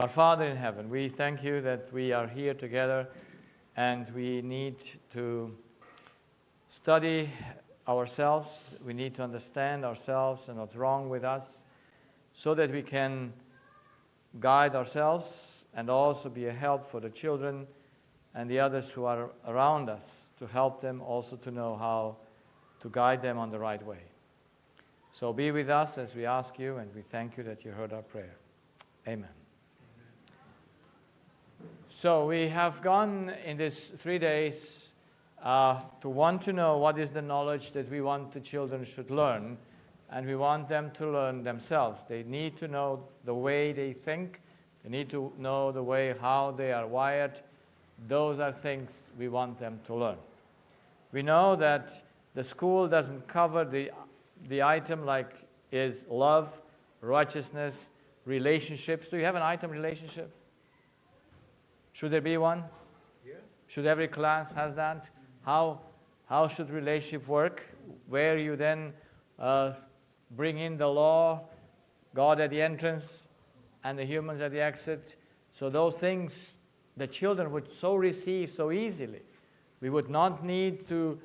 Our Father in heaven, we thank you that we are here together and we need to study ourselves. We need to understand ourselves and what's wrong with us so that we can guide ourselves and also be a help for the children and the others who are around us, to help them also to know how to guide them on the right way. So be with us as we ask you, and we thank you that you heard our prayer. Amen. So we have gone in these 3 days to want to know what is the knowledge that we want the children should learn, and we want them to learn themselves. They need to know the way they think. They need to know the way how they are wired. Those are things we want them to learn. We know that the school doesn't cover the item like is love, righteousness, relationships. Do you have an item relationship? Should there be one? Yeah. Should every class has that? How should relationship work? Where you then bring in the law, God at the entrance, and the humans at the exit. So those things the children would so receive so easily. We would not need to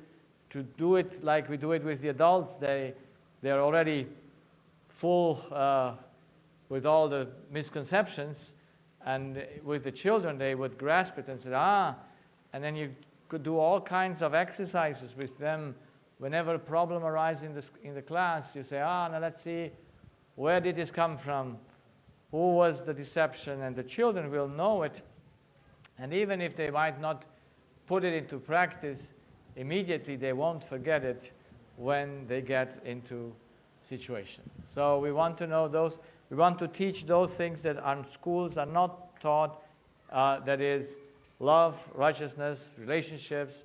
do it like we do it with the adults. They're already full with all the misconceptions. And with the children, they would grasp it and say, and then you could do all kinds of exercises with them. Whenever a problem arises in the class, you say, now let's see, where did this come from? Who was the deception? And the children will know it. And even if they might not put it into practice immediately, they won't forget it when they get into situation. So we want to know those. We want to teach those things that our schools are not taught, that is love, righteousness, relationships,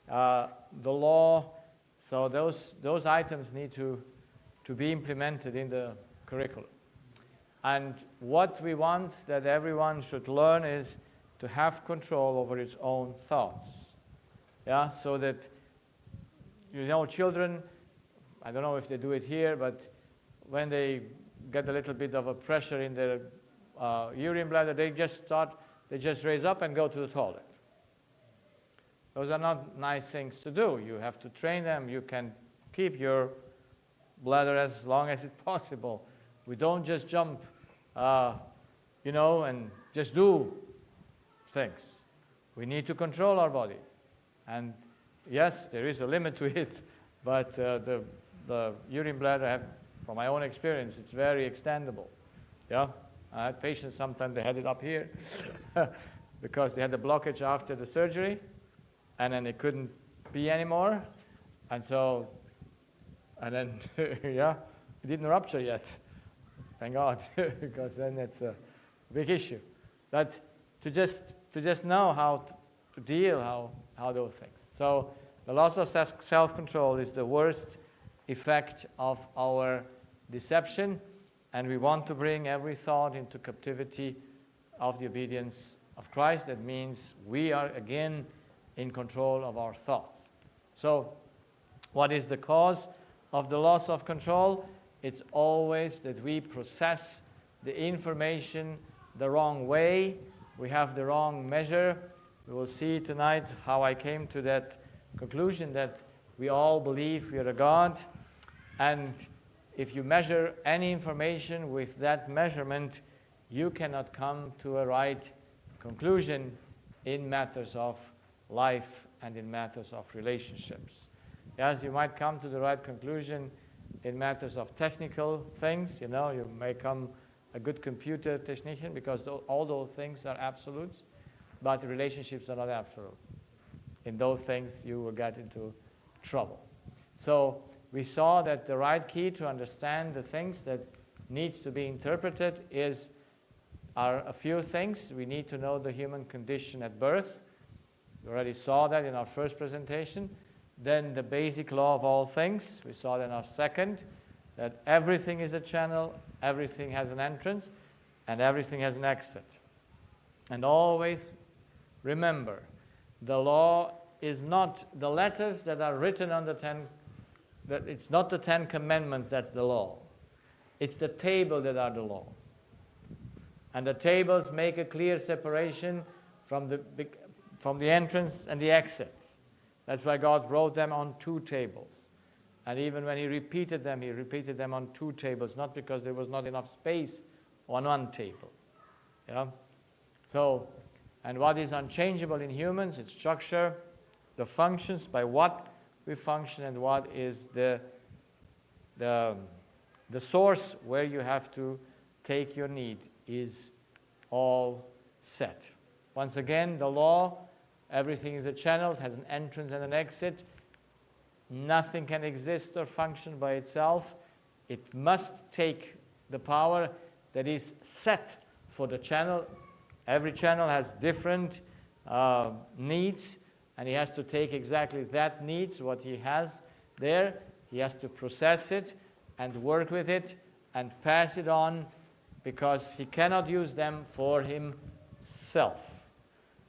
the law. So those items need to be implemented in the curriculum. And what we want that everyone should learn is to have control over its own thoughts. Yeah, so that, children, I don't know if they do it here, but when they get a little bit of a pressure in their urine bladder, they just raise up and go to the toilet. Those are not nice things to do. You have to train them. You can keep your bladder as long as it's possible. We don't just jump, and just do things. We need to control our body. And yes, there is a limit to it, but the urine bladder, from my own experience, it's very extendable. Yeah, I had patients, sometimes they had it up here because they had a blockage after the surgery, and then they couldn't pee anymore, and then it didn't rupture yet. Thank God, because then it's a big issue. But to just know how to deal how those things. So the loss of self-control is the worst effect of our deception, and we want to bring every thought into captivity of the obedience of Christ. That means we are again in control of our thoughts. So what is the cause of the loss of control? It's always that we process the information the wrong way. We have the wrong measure. We will see tonight how I came to that conclusion that we all believe we are a God. And if you measure any information with that measurement, you cannot come to a right conclusion in matters of life and in matters of relationships. Yes, you might come to the right conclusion in matters of technical things. You may become a good computer technician because all those things are absolutes, but relationships are not absolute. In those things, you will get into trouble. So we saw that the right key to understand the things that needs to be interpreted are a few things. We need to know the human condition at birth. We already saw that in our first presentation. Then the basic law of all things. We saw that in our second, that everything is a channel, everything has an entrance, and everything has an exit. And always remember, the law is not the letters that are written on the it's not the 10 Commandments that's the law. It's the table that are the law. And the tables make a clear separation from the entrance and the exits. That's why God wrote them on 2 tables. And even when he repeated them on 2 tables, not because there was not enough space on 1 table. Yeah? So, and what is unchangeable in humans? Its structure, the functions, by what we function, and what is the source where you have to take your need is all set. Once again, the law, everything is a channel, it has an entrance and an exit. Nothing can exist or function by itself. It must take the power that is set for the channel. Every channel has different needs, and he has to take exactly that needs, what he has there. He has to process it and work with it and pass it on, because he cannot use them for himself.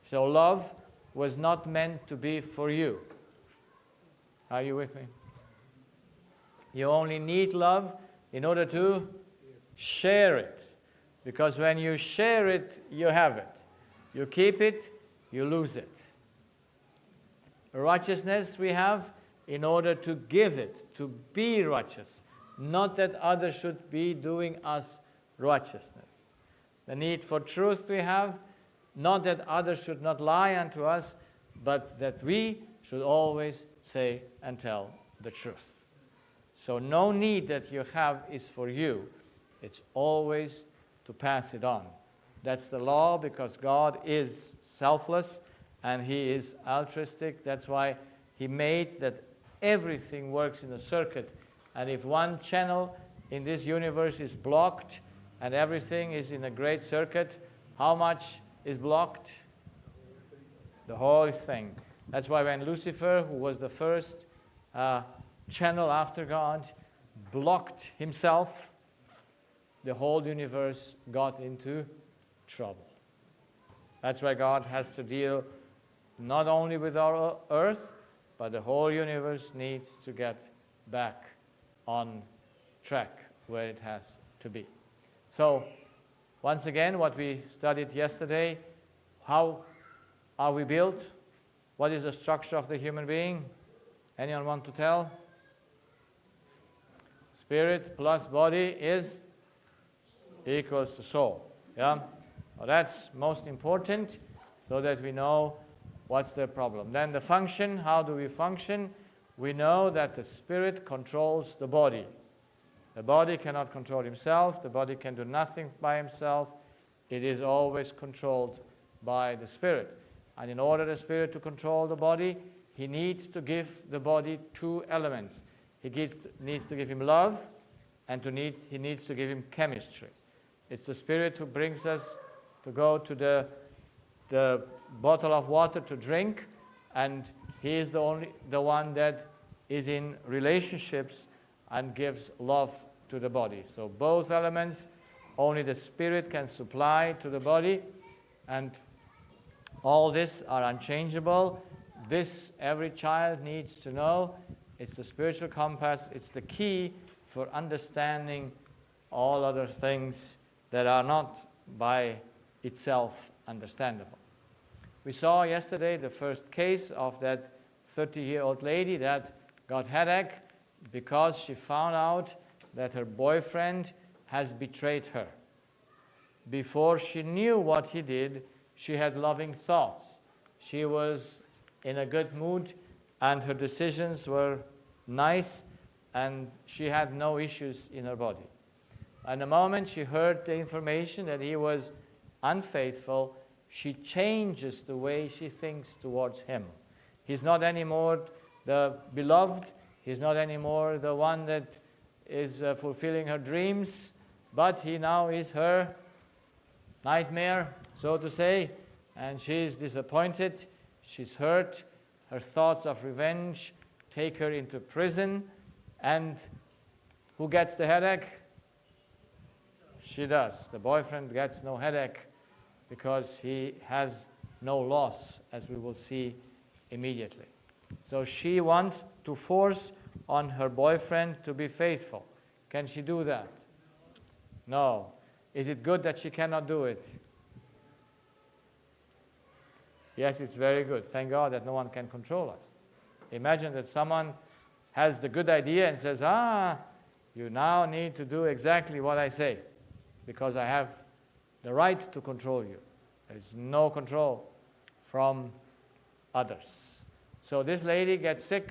So love was not meant to be for you. Are you with me? You only need love in order to share it. Because when you share it, you have it. You keep it, you lose it. Righteousness we have in order to give it, to be righteous. Not that others should be doing us righteousness. The need for truth we have, not that others should not lie unto us, but that we should always say and tell the truth. So no need that you have is for you. It's always to pass it on. That's the law, because God is selfless and he is altruistic. That's why he made that everything works in a circuit. And if one channel in this universe is blocked and everything is in a great circuit, how much is blocked? The whole thing. That's why when Lucifer, who was the first channel after God, blocked himself, the whole universe got into trouble. That's why God has to deal not only with our earth, but the whole universe needs to get back on track where it has to be. So, once again, what we studied yesterday, how are we built? What is the structure of the human being? Anyone want to tell? Spirit plus body is equals to soul. Yeah? Well, that's most important, so that we know what's the problem. Then the function, how do we function? We know that the spirit controls the body. The body cannot control himself. The body can do nothing by himself. It is always controlled by the spirit. And in order the spirit to control the body, he needs to give the body 2 elements. He needs to give him love, and he needs to give him chemistry. It's the spirit who brings us to go to the bottle of water to drink, and he is the one that is in relationships and gives love to the body. So both elements, only the spirit can supply to the body, and all this are unchangeable. This every child needs to know. It's the spiritual compass. It's the key for understanding all other things that are not by itself understandable. We saw yesterday the first case of that 30-year-old lady that got headache because she found out that her boyfriend has betrayed her. Before she knew what he did, she had loving thoughts. She was in a good mood, and her decisions were nice, and she had no issues in her body. And the moment she heard the information that he was unfaithful, she changes the way she thinks towards him. He's not anymore the beloved. He's not anymore the one that is fulfilling her dreams, but he now is her nightmare, so to say, and she's disappointed, she's hurt, her thoughts of revenge take her into prison, and who gets the headache? She does. The boyfriend gets no headache because he has no loss, as we will see immediately. So she wants to force on her boyfriend to be faithful. Can she do that? No. Is it good that she cannot do it? Yes, it's very good. Thank God that no one can control us. Imagine that someone has the good idea and says, you now need to do exactly what I say because I have the right to control you. There is no control from others. So this lady gets sick,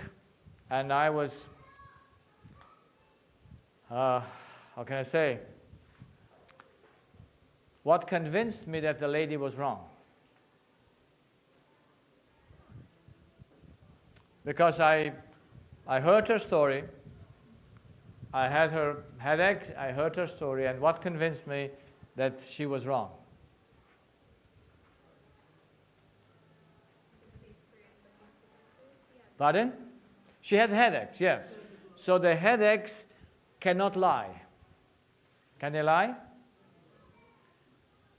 and I was, how can I say? What convinced me that the lady was wrong? Because I heard her story, I had her headache, I heard her story, and what convinced me that she was wrong? Pardon? She had headaches, yes. So the headaches cannot lie. Can they lie?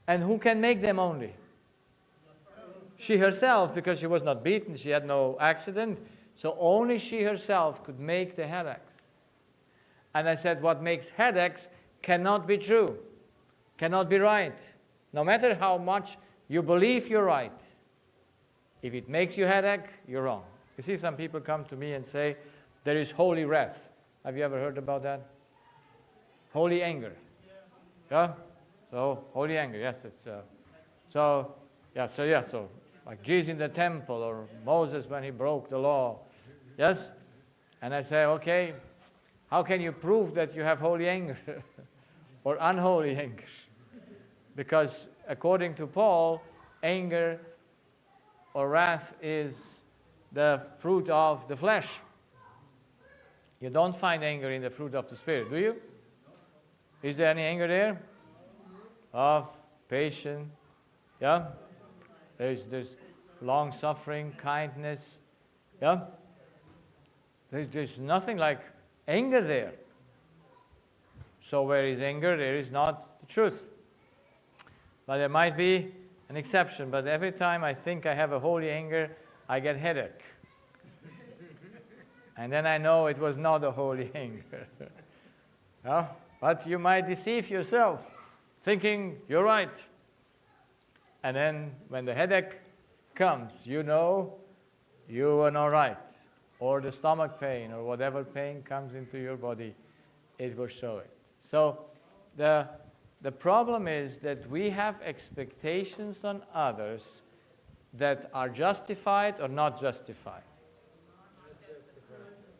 And who can make them only? She herself, because she was not beaten, she had no accident, so only she herself could make the headaches. And I said, what makes headaches cannot be true, cannot be right. No matter how much you believe you're right, if it makes you headache, you're wrong. You see, some people come to me and say, there is holy wrath. Have you ever heard about that? Holy anger. Yeah? So, holy anger, yes. It's, so like Jesus in the temple or Moses when he broke the law. Yes? And I say, okay, how can you prove that you have holy anger or unholy anger? Because according to Paul, anger or wrath is the fruit of the flesh. You don't find anger in the fruit of the Spirit, do you? Is there any anger there? Of patience, yeah? There's long-suffering, kindness, yeah? There's nothing like anger there. So where is anger, there is not the truth. But there might be an exception, but every time I think I have a holy anger, I get headache. And then I know it was not a holy anger. Yeah? But you might deceive yourself, thinking you're right. And then when the headache comes, you know you were not right. Or the stomach pain or whatever pain comes into your body, it will show it. So the problem is that we have expectations on others that are justified or not justified.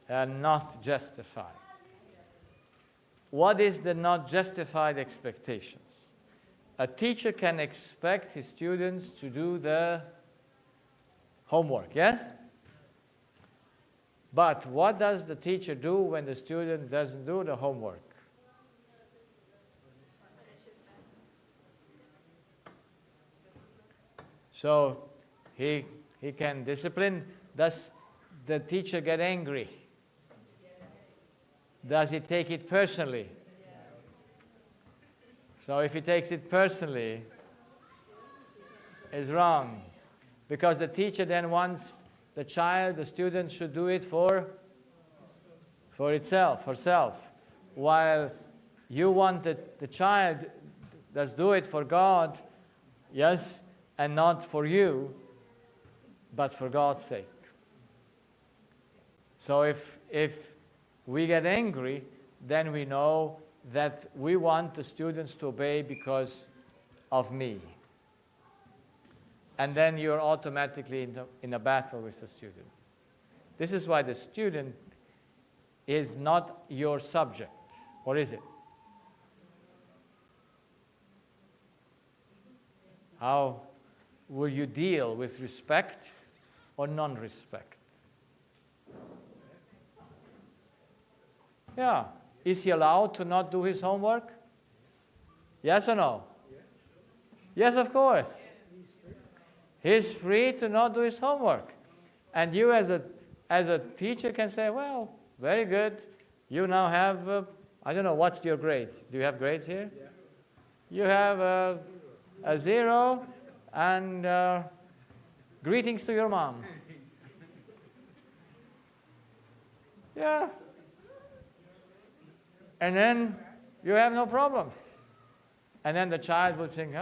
Not justified. What is the not justified expectations? A teacher can expect his students to do the homework, yes? But what does the teacher do when the student doesn't do the homework? So he can discipline. Does the teacher get angry? Does he take it personally? So if he takes it personally, it's wrong. Because the teacher then wants the child, the student should do it for itself, herself. While you want the child does do it for God, yes, and not for you, but for God's sake. So if we get angry, then we know that we want the students to obey because of me. And then you're automatically in a battle with the student. This is why the student is not your subject. Or is it? How will you deal with respect or non-respect? Yeah. Is he allowed to not do his homework? Yes or no? Yes, of course. He's free to not do his homework. And you as a teacher can say, well, very good. You now have, I don't know, what's your grades? Do you have grades here? Yeah. You have a 0 and greetings to your mom. Yeah. And then you have no problems. And then the child would think,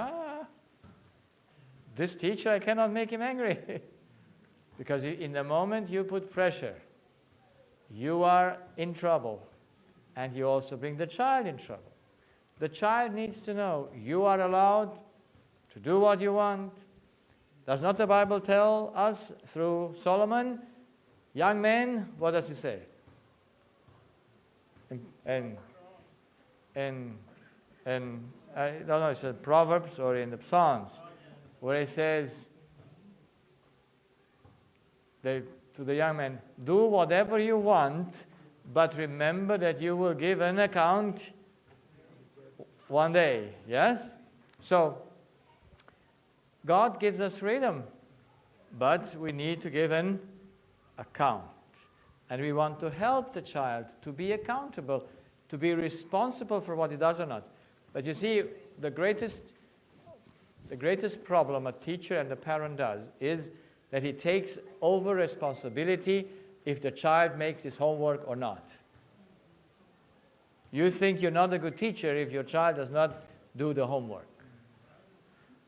this teacher, I cannot make him angry. Because in the moment you put pressure, you are in trouble. And you also bring the child in trouble. The child needs to know you are allowed to do what you want. Does not the Bible tell us through Solomon, young men, what does it say? And I don't know, it's in Proverbs or in the Psalms, where it says to the young man, do whatever you want, but remember that you will give an account one day. Yes? So, God gives us freedom, but we need to give an account. And we want to help the child to be accountable, to be responsible for what he does or not. But you see, the greatest problem a teacher and a parent does is that he takes over responsibility if the child makes his homework or not. You think you're not a good teacher if your child does not do the homework.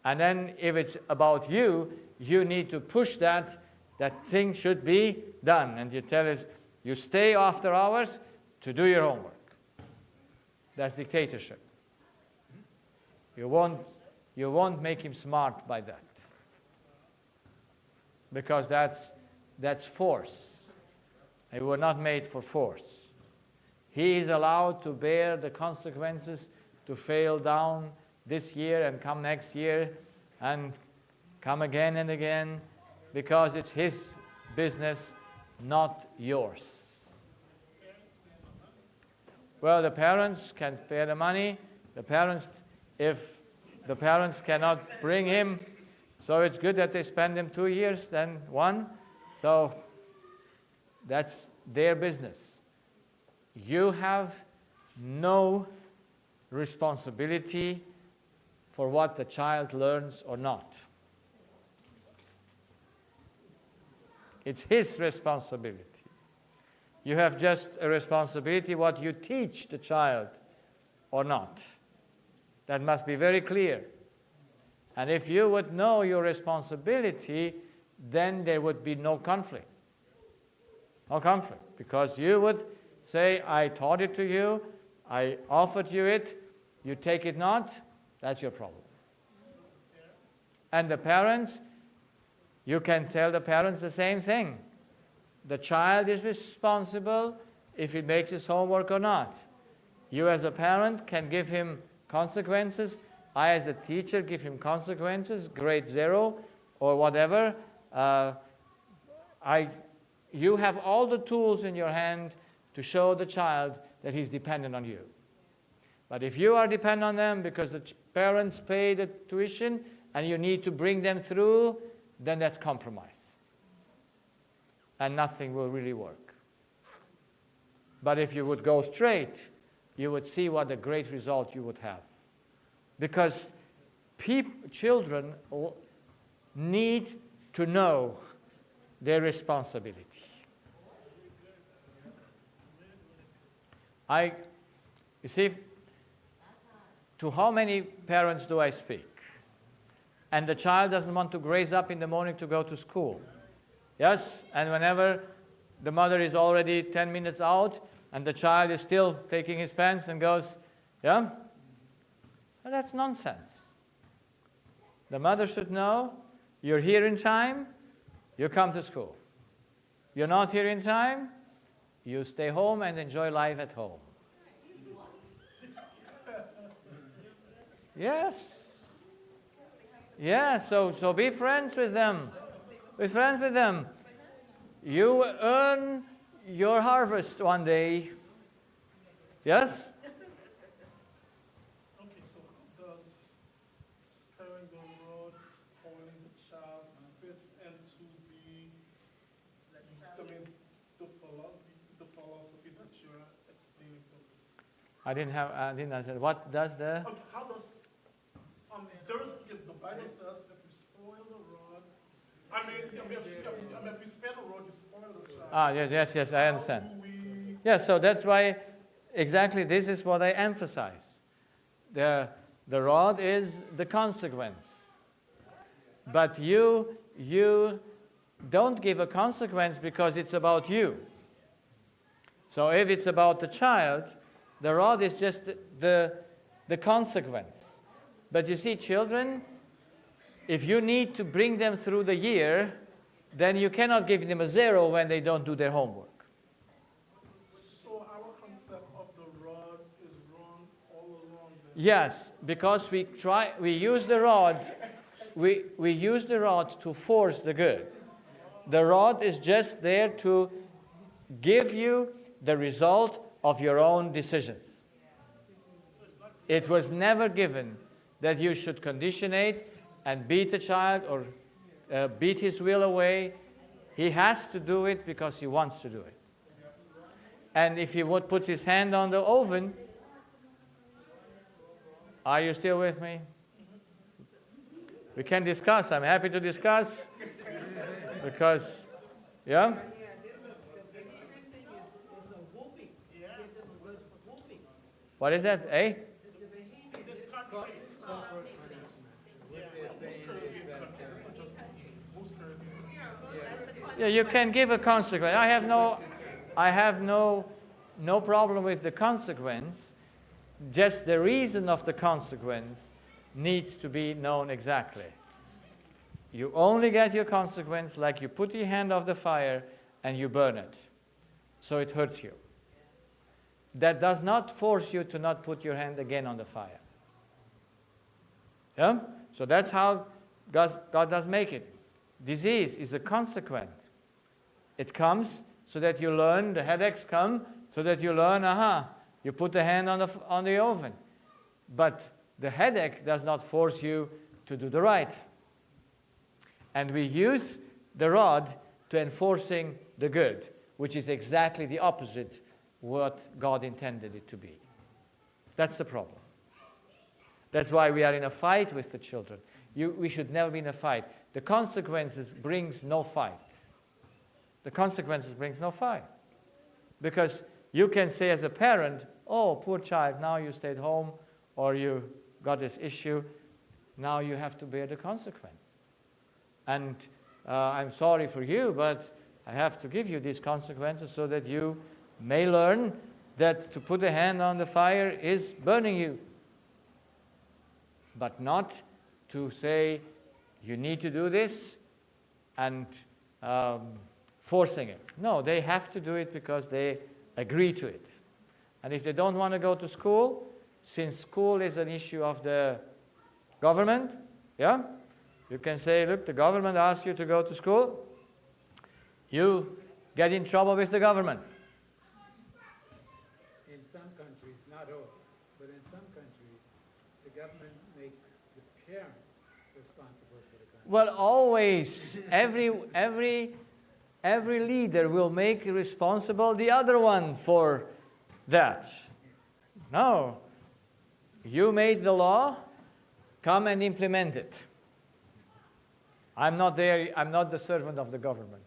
And then if it's about you, you need to push that things should be done. And you tell us, you stay after hours to do your homework. That's dictatorship. You won't make him smart by that. Because that's force. He was not made for force. He is allowed to bear the consequences to fail down this year and come next year and come again and again, because it's his business, not yours. Well, the parents can spare the money. If the parents cannot bring him, so it's good that they spend him 2 years than 1. So that's their business. You have no responsibility for what the child learns or not. It's his responsibility. You have just a responsibility what you teach the child or not. That must be very clear. And if you would know your responsibility, then there would be no conflict. No conflict. Because you would say, I taught it to you, I offered you it, you take it not, that's your problem. And the parents, you can tell the parents the same thing. The child is responsible if he makes his homework or not. You as a parent can give him consequences. I as a teacher give him consequences, grade 0 or whatever. You have all the tools in your hand to show the child that he's dependent on you. But if you are dependent on them because the parents pay the tuition and you need to bring them through, then that's compromise. And nothing will really work. But if you would go straight, you would see what a great result you would have. Because children need to know their responsibility. You see, to how many parents do I speak? And the child doesn't want to graze up in the morning to go to school. Yes? And whenever the mother is already 10 minutes out and the child is still taking his pants and goes, yeah? Well, that's nonsense. The mother should know, you're here in time, you come to school. You're not here in time, you stay home and enjoy life at home. Yes. Yeah, so be friends with them. Be friends with them. You earn your harvest one day. Yes? Okay, so how does sparing the rod, spoiling the child, fits into the philosophy that you're explaining to us? I didn't understand. What does the? Okay, how does the Bible says if you spoil the rod, if you spare the rod, you spoil the child. Yes, I understand. Yeah, so that's why exactly this is what I emphasize. The rod is the consequence. But you don't give a consequence because it's about you. So if it's about the child, the rod is just the consequence. But you see, children, if you need to bring them through the year, then you cannot give them a 0 when they don't do their homework. So our concept of the rod is wrong all along then? Yes, because we use the rod, we use the rod to force the good. The rod is just there to give you the result of your own decisions. It was never given that you should conditionate and beat the child or beat his will away. He has to do it because he wants to do it. And if he would put his hand on the oven, are you still with me? We can discuss. I'm happy to discuss because, yeah? What is that, eh? Yeah, you can give a consequence. I have no problem with the consequence. Just the reason of the consequence needs to be known exactly. You only get your consequence like you put your hand off the fire and you burn it. So it hurts you. That does not force you to not put your hand again on the fire. Yeah? So that's how God does make it. Disease is a consequence. It comes so that you learn, the headaches come so that you learn, you put the hand on the oven. But the headache does not force you to do the right. And we use the rod to enforcing the good, which is exactly the opposite what God intended it to be. That's the problem. That's why we are in a fight with the children. We should never be in a fight. The consequences brings no fight. The consequences brings no fight. Because you can say as a parent, oh, poor child, now you stayed home or you got this issue. Now you have to bear the consequence. And I'm sorry for you, but I have to give you these consequences so that you may learn that to put a hand on the fire is burning you. But not to say you need to do this and forcing it. No, they have to do it because they agree to it. And if they don't want to go to school, since school is an issue of the government, yeah, you can say, look, the government asked you to go to school. You get in trouble with the government. In some countries, not all, but in some countries, the government makes the parent responsible for the country. Well, always, every leader will make responsible the other one for that. No. You made the law, come and implement it. I'm not there, I'm not the servant of the government.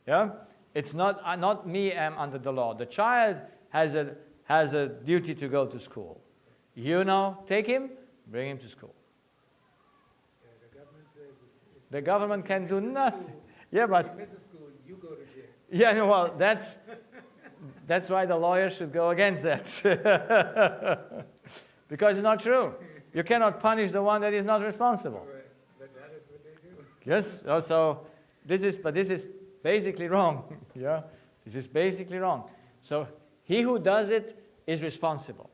Yeah? It's not me am under the law. The child has a duty to go to school. You now take him, bring him to school. The government says The government can do nothing. Yeah, but if you miss a school, you go to jail. yeah, no, well, that's why the lawyer should go against that. Because it's not true. You cannot punish the one that is not responsible. Right. But that is what they do. Yes, also, this is basically wrong. Yeah, this is basically wrong. So he who does it is responsible.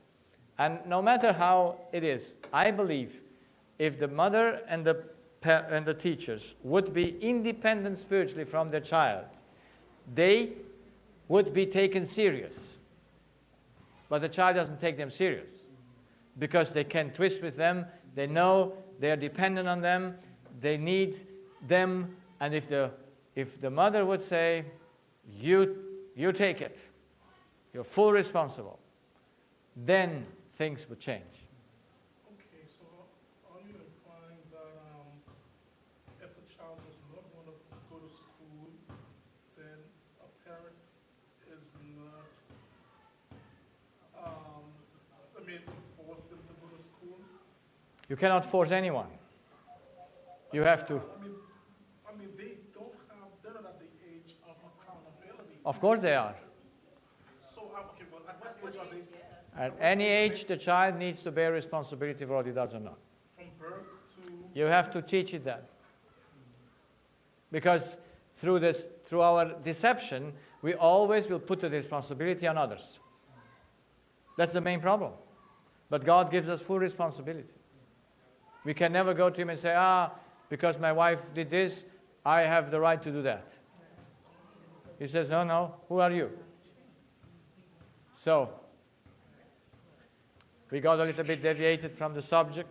And no matter how it is, I believe if the mother and the teachers would be independent spiritually from their child, they would be taken serious. But the child doesn't take them serious because they can twist with them. They know they are dependent on them. They need them. And if the mother would say, you take it, you're full responsible, then things would change. Okay, so are you implying that if a child does not want to go to school, then a parent is not, force them to go to school? You cannot force anyone. You have to. I mean, they're not at the age of accountability. Of course they are. So, okay, but at what age are they? At any age, the child needs to bear responsibility for what he does or not. From birth to? You have to teach it that. Because through our deception, we always will put the responsibility on others. That's the main problem. But God gives us full responsibility. We can never go to him and say, because my wife did this, I have the right to do that. He says, no, who are you? So, we got a little bit deviated from the subject.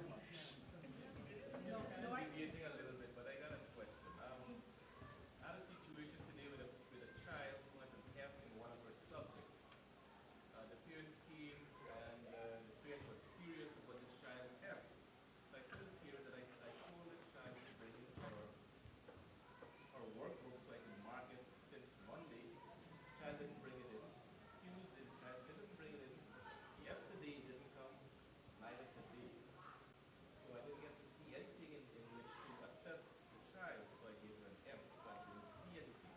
Deviating a little bit, but I got a question. I had a situation today with a child who has an F in one of her subjects. The parent came and the parent was furious about this child's F. So I told the parent that I told this child to bring in her workbook so I can mark it since Monday. The child didn't bring it in. Tuesday, the child still didn't bring it in. Yesterday it didn't come, neither today. So I didn't get to see anything in which to assess the child, so I gave her an F, but I didn't see anything.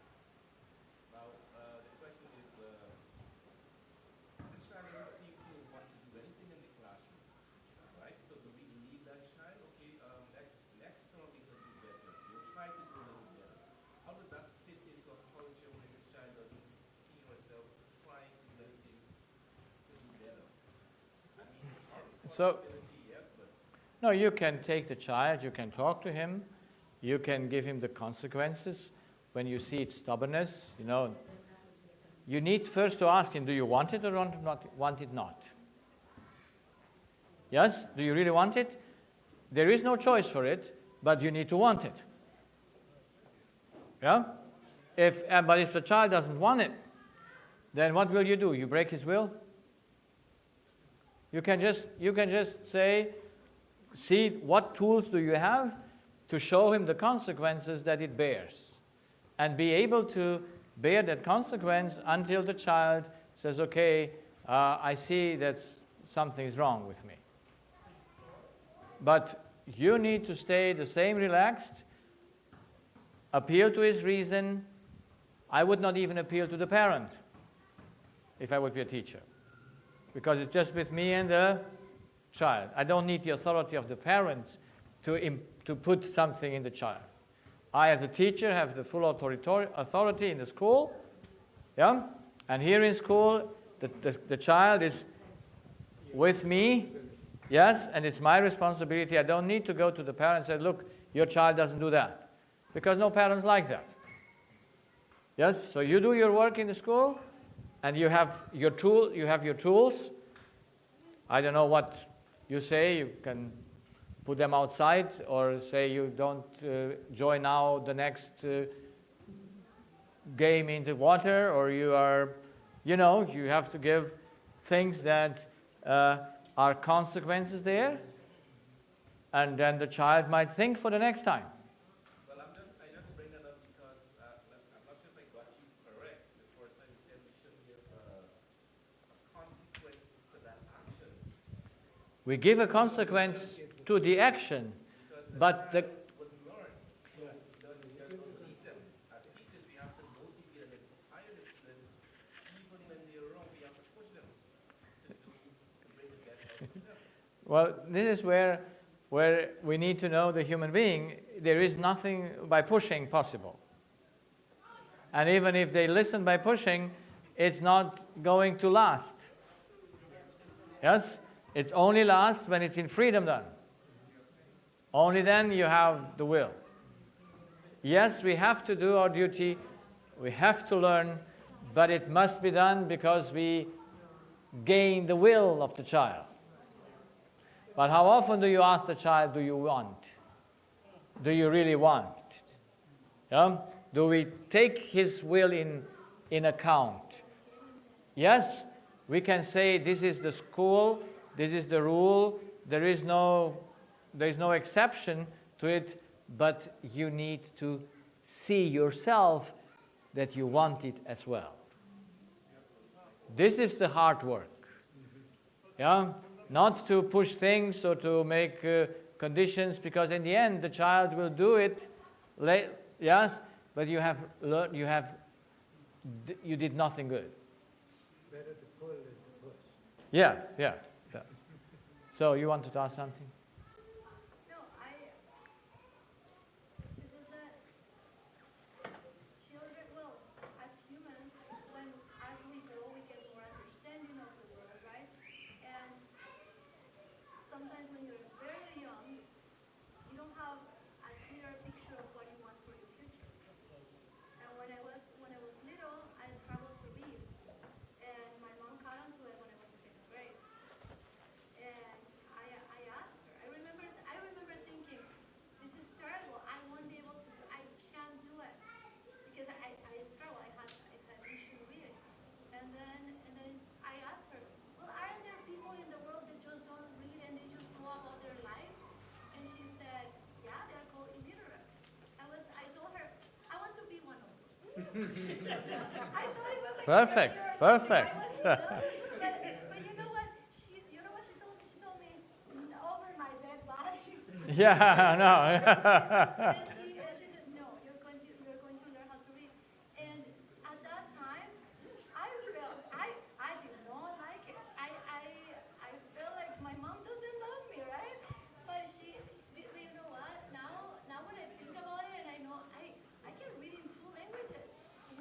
Now, the question is, this child doesn't seem to want to do anything in the classroom, right? So do we leave that child? Okay, next term we can do better. We'll try to do a little better. How does that fit into a culture where this child doesn't see herself trying to do anything to do better? I mean, it's So- responsibility, yes, but No, you can take the child, you can talk to him, you can give him the consequences. When you see its stubbornness, you need first to ask him, do you want it or want it not? Yes? Do you really want it? There is no choice for it, but you need to want it. Yeah? But if the child doesn't want it, then what will you do? You break his will? You can just say, see what tools do you have to show him the consequences that it bears, and be able to bear that consequence until the child says, okay, I see that something is wrong with me. But you need to stay the same relaxed, appeal to his reason. I would not even appeal to the parent if I would be a teacher, because it's just with me and the child. I don't need the authority of the parents to put something in the child. I, as a teacher, have the full authority in the school, yeah? And here in school, the child is with me, yes, and it's my responsibility. I don't need to go to the parents and say, look, your child doesn't do that, because no parents like that. Yes, so you do your work in the school, and you have your tools. I don't know what you say, you can put them outside, or say you don't join now the next game in the water, or you have to give things that are consequences there, and then the child might think for the next time. well, I just bring that up because I'm not sure if I got you correct. The first time you said we shouldn't give a consequence to that action. We give a consequence to the action, but the Would learn. Because we need them. As teachers, we have to motivate and inspire the students. Even when they're wrong, we have to push them to bring the best out of them. well, this is where we need to know the human being. There is nothing by pushing possible. And even if they listen by pushing, it's not going to last. Yes? It only lasts when it's in freedom done. Only then you have the will. Yes, we have to do our duty, we have to learn, but it must be done because we gain the will of the child. But how often do you ask the child, do you want? Do you really want? Yeah? Do we take his will in account? Yes, we can say this is the school, this is the rule, there is no exception to it, but you need to see yourself that you want it as well. This is the hard work. Yeah? Not to push things or to make conditions, because in the end the child will do it. Yes, but you have learned. You did nothing good. It's better to pull than to push. Yes, yes. Yes. So you wanted to ask something? No, it's just that children, well, as humans, as we grow, we get more understanding of the world, right? And sometimes when you're very young, you don't have a clear picture of what you want for your future. And when I was little, I struggled to read, and my mom caught on to it when I was in second grade. And I asked her. I remember thinking, this is terrible. I won't be able to do. I can't do it because I struggle. I had issue reading. And then I asked her, well, aren't there people in the world that just don't read and they just go about their lives? And she said, yeah, they're called illiterate. I told her, I want to be one of those. I thought it was like Perfect, perfect. but you know what? You know what she told me? She told me over my dead body. Yeah, no. and she said, no, you're going to learn how to read. And at that time, I did not like it. I felt like my mom doesn't love me, right? But you know what? Now when I think about it, and I know I can read in two languages.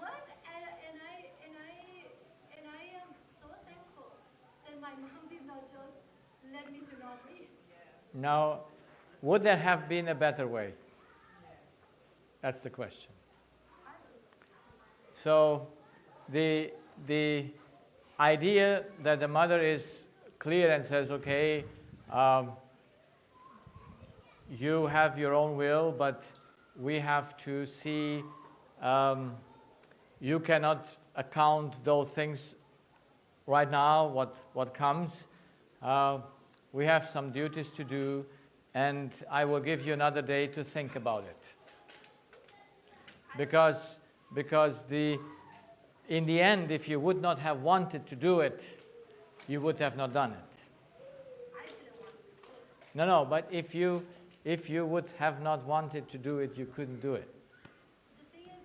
What? And I am so thankful that my mom did not just let me to not read. Now, would there have been a better way? That's the question. So, the idea that the mother is clear and says, okay, you have your own will, but we have to see, you cannot account those things right now, what comes. We have some duties to do, and I will give you another day to think about it. Because in the end, if you would not have wanted to do it, you would have not done it. I didn't want to. No, but if you would have not wanted to do it, you couldn't do it. The thing is,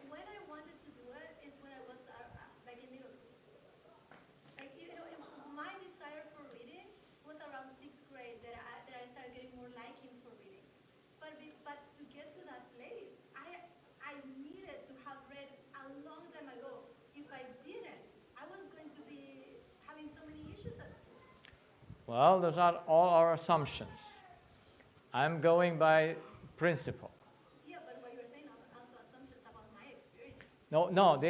when I wanted to do it is when I was like in middle school. Like, my desire for reading was around sixth grade that I started getting more liking for reading. But to get to that place, I needed to have read a long time ago. If I didn't, I was going to be having so many issues at school. Well, those are all our assumptions. I'm going by principle. Yeah, but what you're saying are also assumptions about my experience. No, the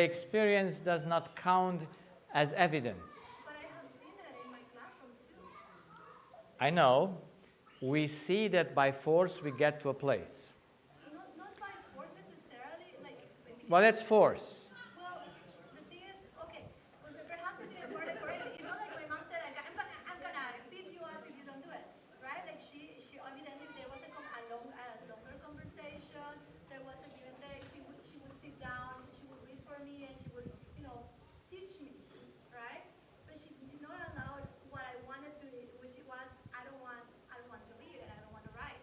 experience does not count as evidence. But I have seen that in my classroom too. I know. We see that by force we get to a place. Not by force necessarily, like. Well, that's force. Well, the thing is, okay, well, perhaps I didn't word it correctly. Like my mom said, I'm gonna beat you up if you don't do it, right? Like she evidently there was a longer conversation. There was a give and take. She would sit down, she would read for me, and she would, teach me, right? But she did not allow what I wanted to, which was I don't want to read and I don't want to write.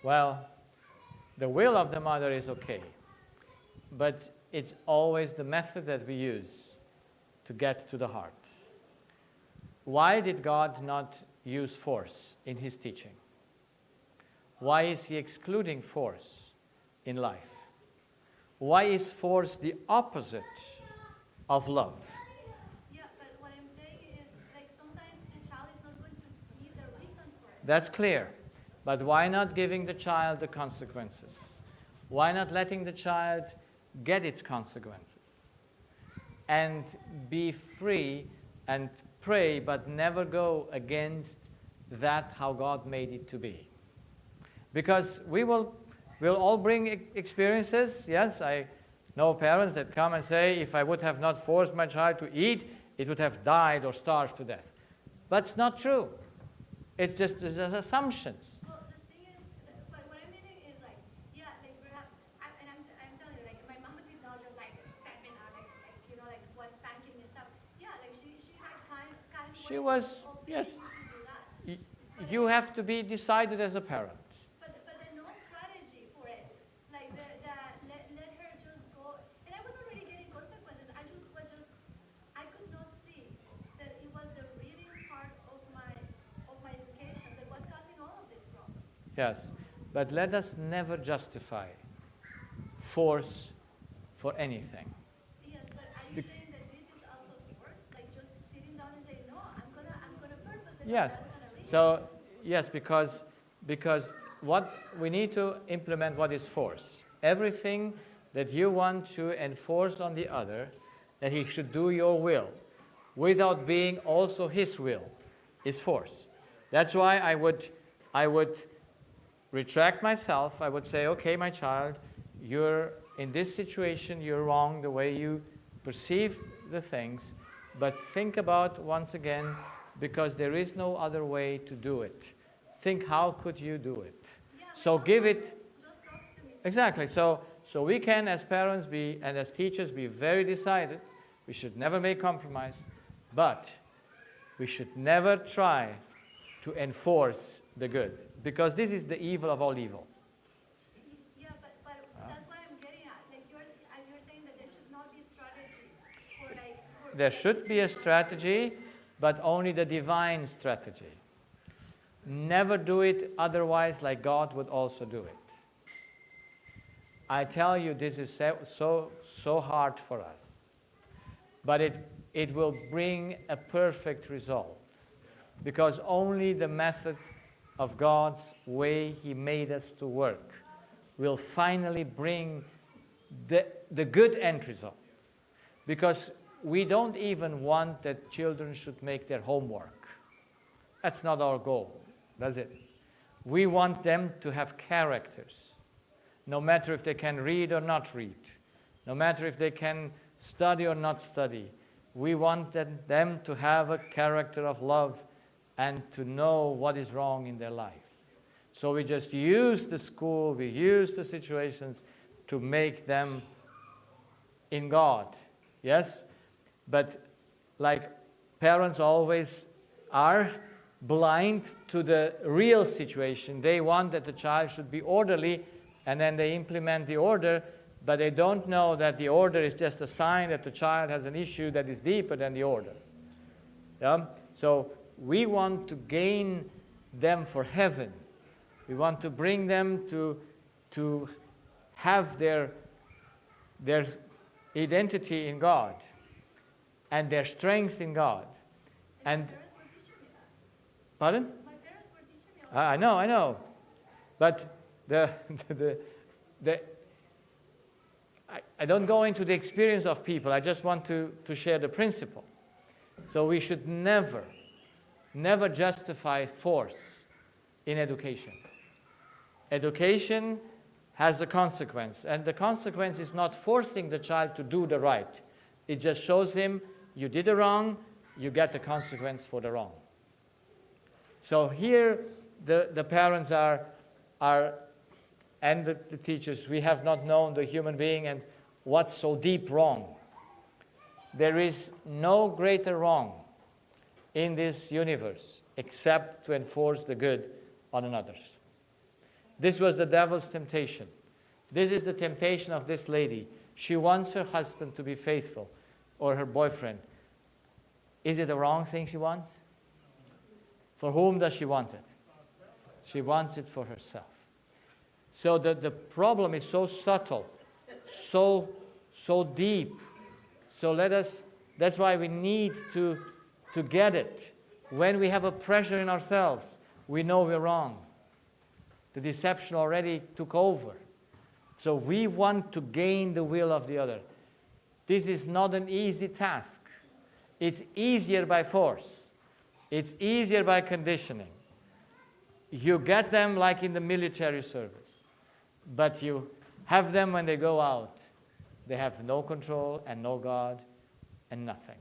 Well, the will of the mother is okay, but it's always the method that we use to get to the heart. Why did God not use force in his teaching? Why is he excluding force in life? Why is force the opposite of love? Yeah, but what I'm saying is, like, sometimes the child is not going to see the reason for it. That's clear. But why not giving the child the consequences? Why not letting the child get its consequences? And be free and pray, but never go against that how God made it to be. Because we'll all bring experiences. Yes, I know parents that come and say, if I would have not forced my child to eat, it would have died or starved to death. But it's not true. It's just assumptions. Well, the thing is, but what I'm meaning is, like, yeah, like, perhaps, I'm telling you, like, my mom did not just, like, step in, was spanking and stuff. Yeah, like, she had kind of She was, okay yes. to do that. you have to be decided as a parent. But there's no strategy for it. Like let her just go. And I wasn't really getting consequences. I could not see that it was the reading part of my education that was causing all of these problems. Yes, but let us never justify force for anything. Yes, but are you saying that this is also force? Like just sitting down and saying, no, I'm gonna purpose it. Yes. I'm gonna read it. So yes, because what we need to implement what is force. Everything that you want to enforce on the other, that he should do your will, without being also his will, is force. That's why I would retract myself. I would say, okay, my child, you're in this situation, you're wrong the way you perceive the things, but think about once again, because there is no other way to do it. Think, how could you do it? Yeah, So but give no it, one just talks to me. exactly. So we can, as parents be, and as teachers, be very decided. We should never make compromise, but we should never try to enforce the good, because this is the evil of all evil. Yeah, but that's what I'm getting at. Like you're saying that there should not be strategy for like. There should be a strategy, but only the divine strategy. Never do it otherwise, like God would also do it. I tell you, this is so hard for us, but it will bring a perfect result, because only the method of God's way He made us to work will finally bring the good end result. Because we don't even want that children should make their homework. That's not our goal, does it? We want them to have characters, no matter if they can read or not read, no matter if they can study or not study. We want them to have a character of love and to know what is wrong in their life. So we just use the school, we use the situations to make them in God. Yes? But like parents always are blind to the real situation. They want that the child should be orderly, and then they implement the order, but they don't know that the order is just a sign that the child has an issue that is deeper than the order. Yeah? So we want to gain them for heaven. We want to bring them to have their identity in God and their strength in God. And My parents were teaching me that. pardon? My parents were teaching me. I know. But I don't go into the experience of people. I just want to share the principle. So we should never justify force in education. Education has a consequence, and the consequence is not forcing the child to do the right. It just shows him, you did the wrong, you get the consequence for the wrong. So here the parents are and the teachers, we have not known the human being and what's so deep wrong. There is no greater wrong in this universe except to enforce the good on another. This was the devil's temptation. This is the temptation of this lady. She wants her husband to be faithful, or her boyfriend. Is it a wrong thing she wants? For whom does she want it? She wants it for herself. So the problem is so subtle, so deep. So that's why we need to get it. When we have a pressure in ourselves, we know we're wrong. The deception already took over. So we want to gain the will of the other. This is not an easy task. It's easier by force. It's easier by conditioning. You get them like in the military service, but you have them when they go out. They have no control and no God and nothing.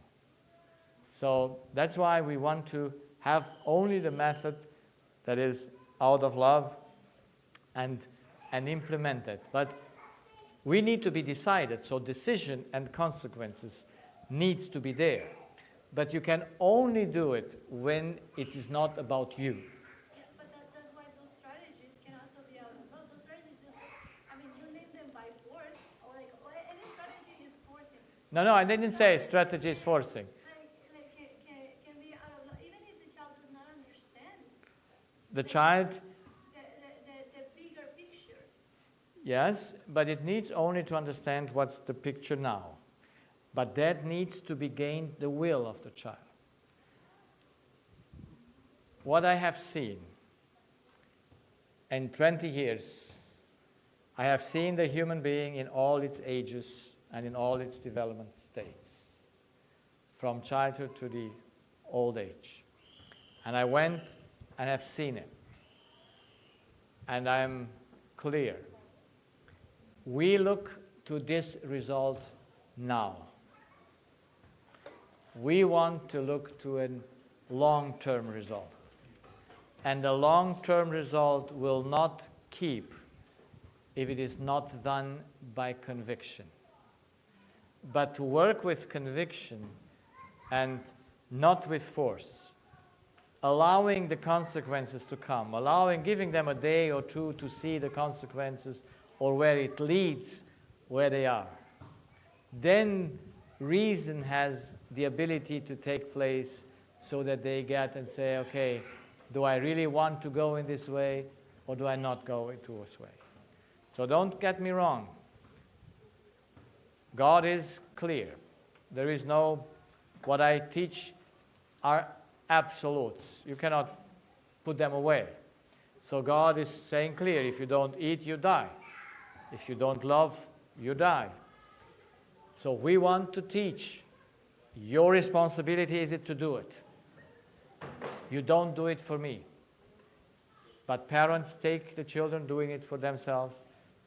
So that's why we want to have only the method that is out of love and implement it. But we need to be decided, so decision and consequences needs to be there. But you can only do it when it is not about you. No, I didn't say strategy is forcing. Can be out of love, even if the child does not understand The child, the bigger picture. yes, but it needs only to understand what's the picture now. But that needs to be gained the will of the child. What I have seen in 20 years, I have seen the human being in all its ages and in all its development states, from childhood to the old age. And I went and have seen it. And I'm clear. We look to this result now. We want to look to a long-term result. And the long-term result will not keep if it is not done by conviction. But to work with conviction and not with force, allowing the consequences to come, giving them a day or two to see the consequences or where it leads, where they are. Then reason has the ability to take place so that they get and say, okay, do I really want to go in this way or do I not go into this way? So don't get me wrong. God is clear. There is no, what I teach are absolutes. You cannot put them away. So God is saying clear, if you don't eat, you die. If you don't love, you die. So we want to teach. Your responsibility is it to do it. You don't do it for me. But parents take the children doing it for themselves.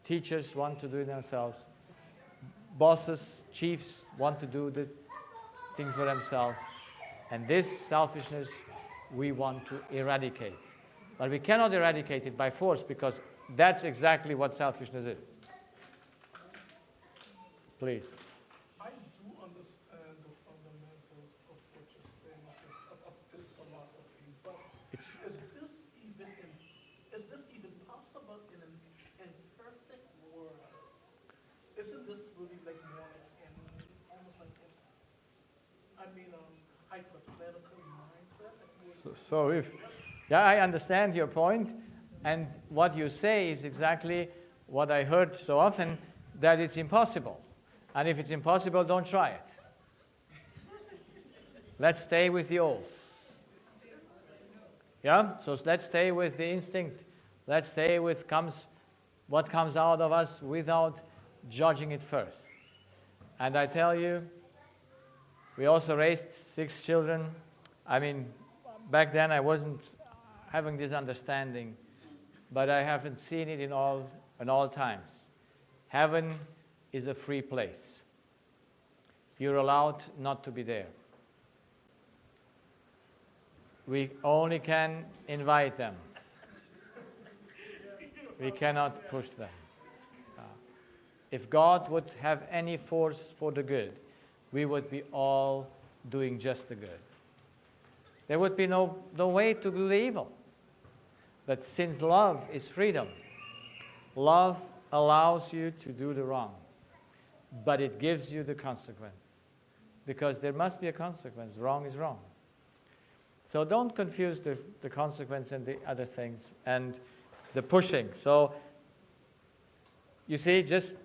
Teachers want to do it themselves. Bosses, chiefs want to do the things for themselves. And this selfishness we want to eradicate. But we cannot eradicate it by force because that's exactly what selfishness is. Please. I do understand the fundamentals of what you're saying of this philosophy, but is this even possible in an imperfect world? Isn't this really like more like almost like hypothetical mindset? So if, yeah, I understand your point, and what you say is exactly what I heard so often, that it's impossible. And if it's impossible, don't try it. Let's stay with the old. Yeah? So let's stay with the instinct. Let's stay with what comes out of us without judging it first. And I tell you, we also raised 6 children. I mean, back then I wasn't having this understanding, but I haven't seen it in all times. Heaven is a free place. You're allowed not to be there. We only can invite them. We cannot push them. If God would have any force for the good, we would be all doing just the good. There would be no way to do the evil. But since love is freedom, love allows you to do the wrong, but it gives you the consequence. Because there must be a consequence. Wrong is wrong. So don't confuse the consequence and the other things and the pushing. So you see, just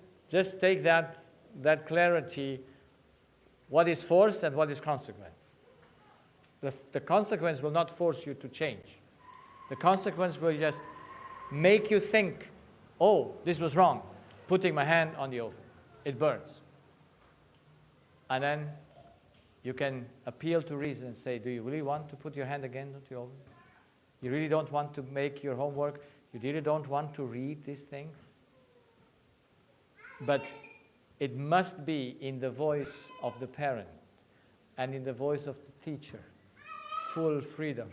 take that clarity, what is force and what is consequence. The consequence will not force you to change. The consequence will just make you think, oh, this was wrong, putting my hand on the oven. It burns. And then you can appeal to reason and say, do you really want to put your hand again on the oven? You really don't want to make your homework? You really don't want to read these things? But it must be in the voice of the parent and in the voice of the teacher. Full freedom.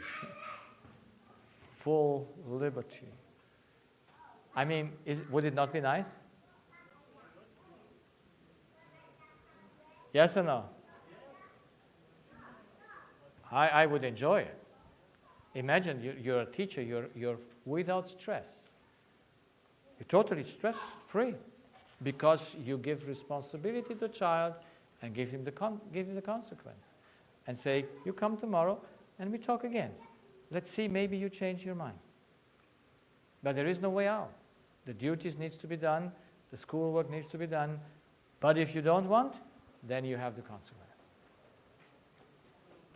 Full liberty. I mean, would it not be nice? Yes or no? I would enjoy it. Imagine you're a teacher, you're without stress. You're totally stress-free because you give responsibility to the child and give him the consequence. And say, you come tomorrow and we talk again. Let's see, maybe you change your mind. But there is no way out. The duties needs to be done, the schoolwork needs to be done, but if you don't want, then you have the consequence.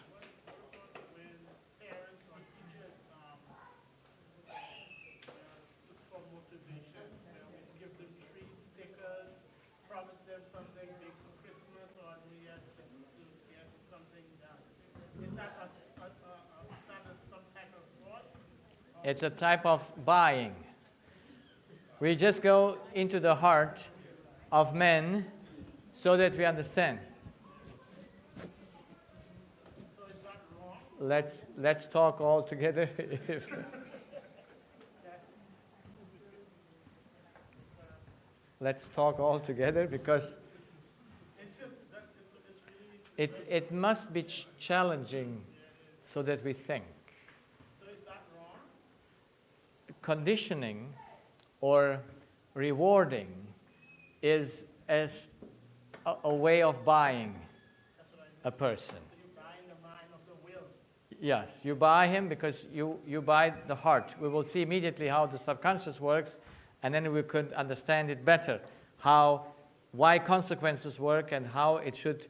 When parents or teachers look for motivation, we give them treats, stickers, promise them something big for Christmas or New Year's to get something done. Is that some type of fraud? It's a type of buying. We just go into the heart of men so that we understand. So is that wrong? Let's talk all together. Let's talk all together, because it must be challenging so that we think. So is that wrong? Conditioning or rewarding is as a way of buying a person. You're buying the mind of the will. Yes, you buy him because you buy the heart. We will see immediately how the subconscious works, and then we could understand it better, why consequences work and how it should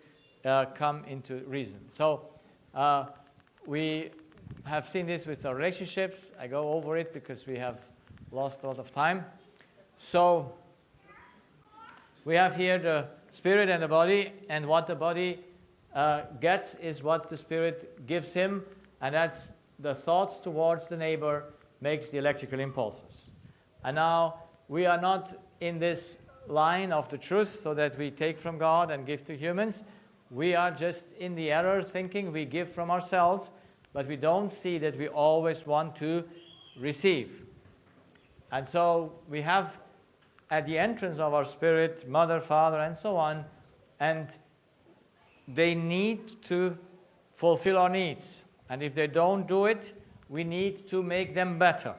come into reason. So we have seen this with our relationships. I go over it because we have lost a lot of time. So we have here the spirit and the body, and what the body gets is what the spirit gives him, and that's the thoughts towards the neighbor makes the electrical impulses. And now we are not in this line of the truth so that we take from God and give to humans. We are just in the error thinking we give from ourselves, but we don't see that we always want to receive. And so we have at the entrance of our spirit, mother, father, and so on, and they need to fulfill our needs. And if they don't do it, we need to make them better.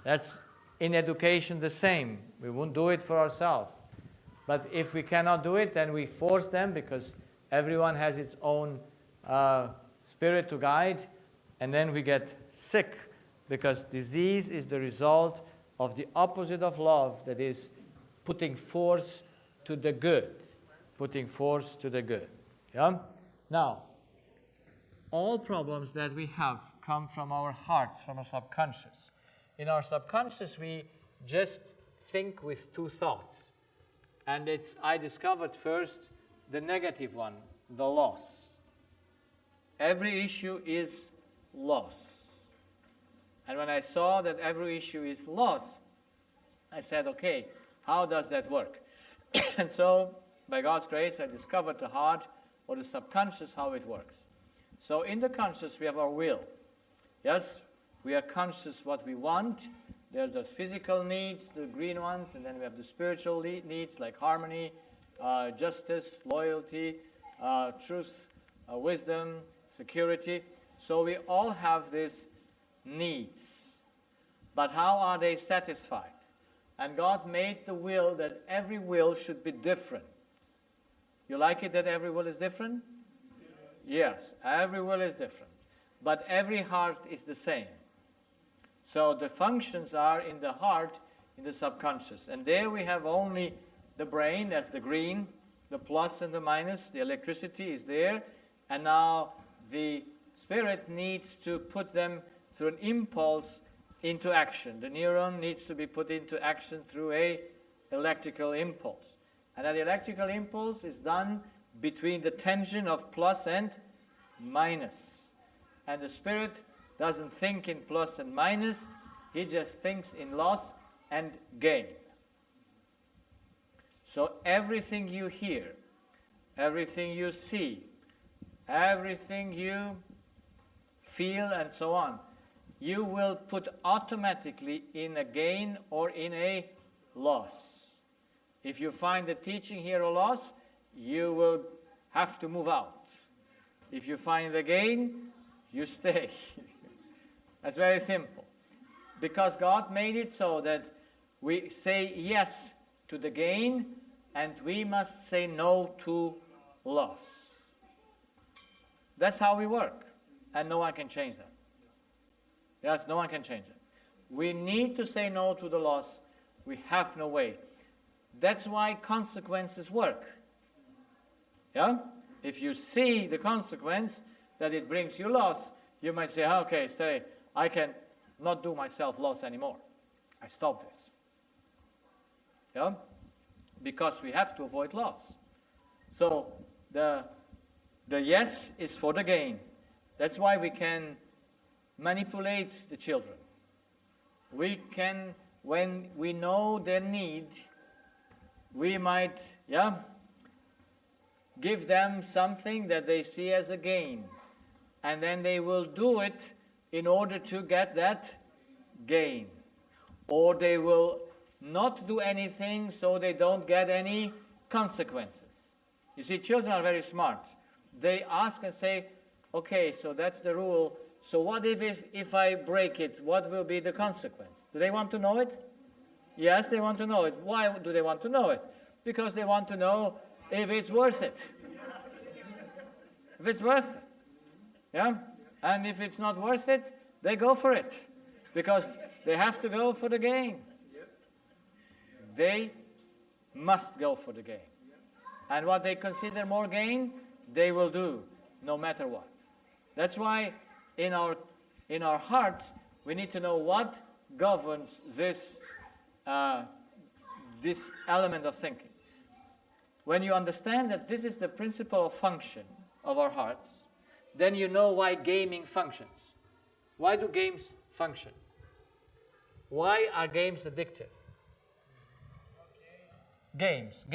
That's in education the same. We won't do it for ourselves. But if we cannot do it, then we force them, because everyone has its own spirit to guide, and then we get sick, because disease is the result of the opposite of love, that is putting force to the good. Putting force to the good. Yeah? Now, all problems that we have come from our hearts, from our subconscious. In our subconscious, we just think with two thoughts. And I discovered first the negative one, the loss. Every issue is loss. And when I saw that every issue is loss, I said, okay, how does that work? And so, by God's grace, I discovered the heart or the subconscious, how it works. So in the conscious, we have our will. Yes, we are conscious what we want. There's the physical needs, the green ones, and then we have the spiritual needs like harmony, justice, loyalty, truth, wisdom, security. So we all have these needs. But how are they satisfied? And God made the will that every will should be different. You like it that every will is different? Yes, every will is different. But every heart is the same. So the functions are in the heart, in the subconscious. And there we have only the brain, that's the green, the plus and the minus, the electricity is there. And now the spirit needs to put them through an impulse into action. The neuron needs to be put into action through a electrical impulse. And that electrical impulse is done between the tension of plus and minus. And the spirit doesn't think in plus and minus, he just thinks in loss and gain. So everything you hear, everything you see, everything you feel and so on, you will put automatically in a gain or in a loss. If you find the teaching here a loss, you will have to move out. If you find the gain, you stay. That's very simple. Because God made it so that we say yes to the gain, and we must say no to loss. That's how we work, and no one can change that. Yes, no one can change it. We need to say no to the loss. We have no way. That's why consequences work. Yeah? If you see the consequence that it brings you loss, you might say, okay, stay. I can not do myself loss anymore. I stop this. Yeah? Because we have to avoid loss. So the yes is for the gain. That's why we can manipulate the children. We can, when we know their need, we might, give them something that they see as a gain. And then they will do it in order to get that gain. Or they will not do anything so they don't get any consequences. You see, children are very smart. They ask and say, okay, so that's the rule. So what if I break it? What will be the consequence? Do they want to know it? Yes, they want to know it. Why do they want to know it? Because they want to know if it's worth it. If it's worth it. Yeah? And if it's not worth it, they go for it. Because they have to go for the gain. They must go for the gain. And what they consider more gain, they will do, no matter what. That's why in our hearts, we need to know what governs this element of thinking. When you understand that this is the principle of function of our hearts, then you know why gaming functions. Why do games function? Why are games addictive? Games.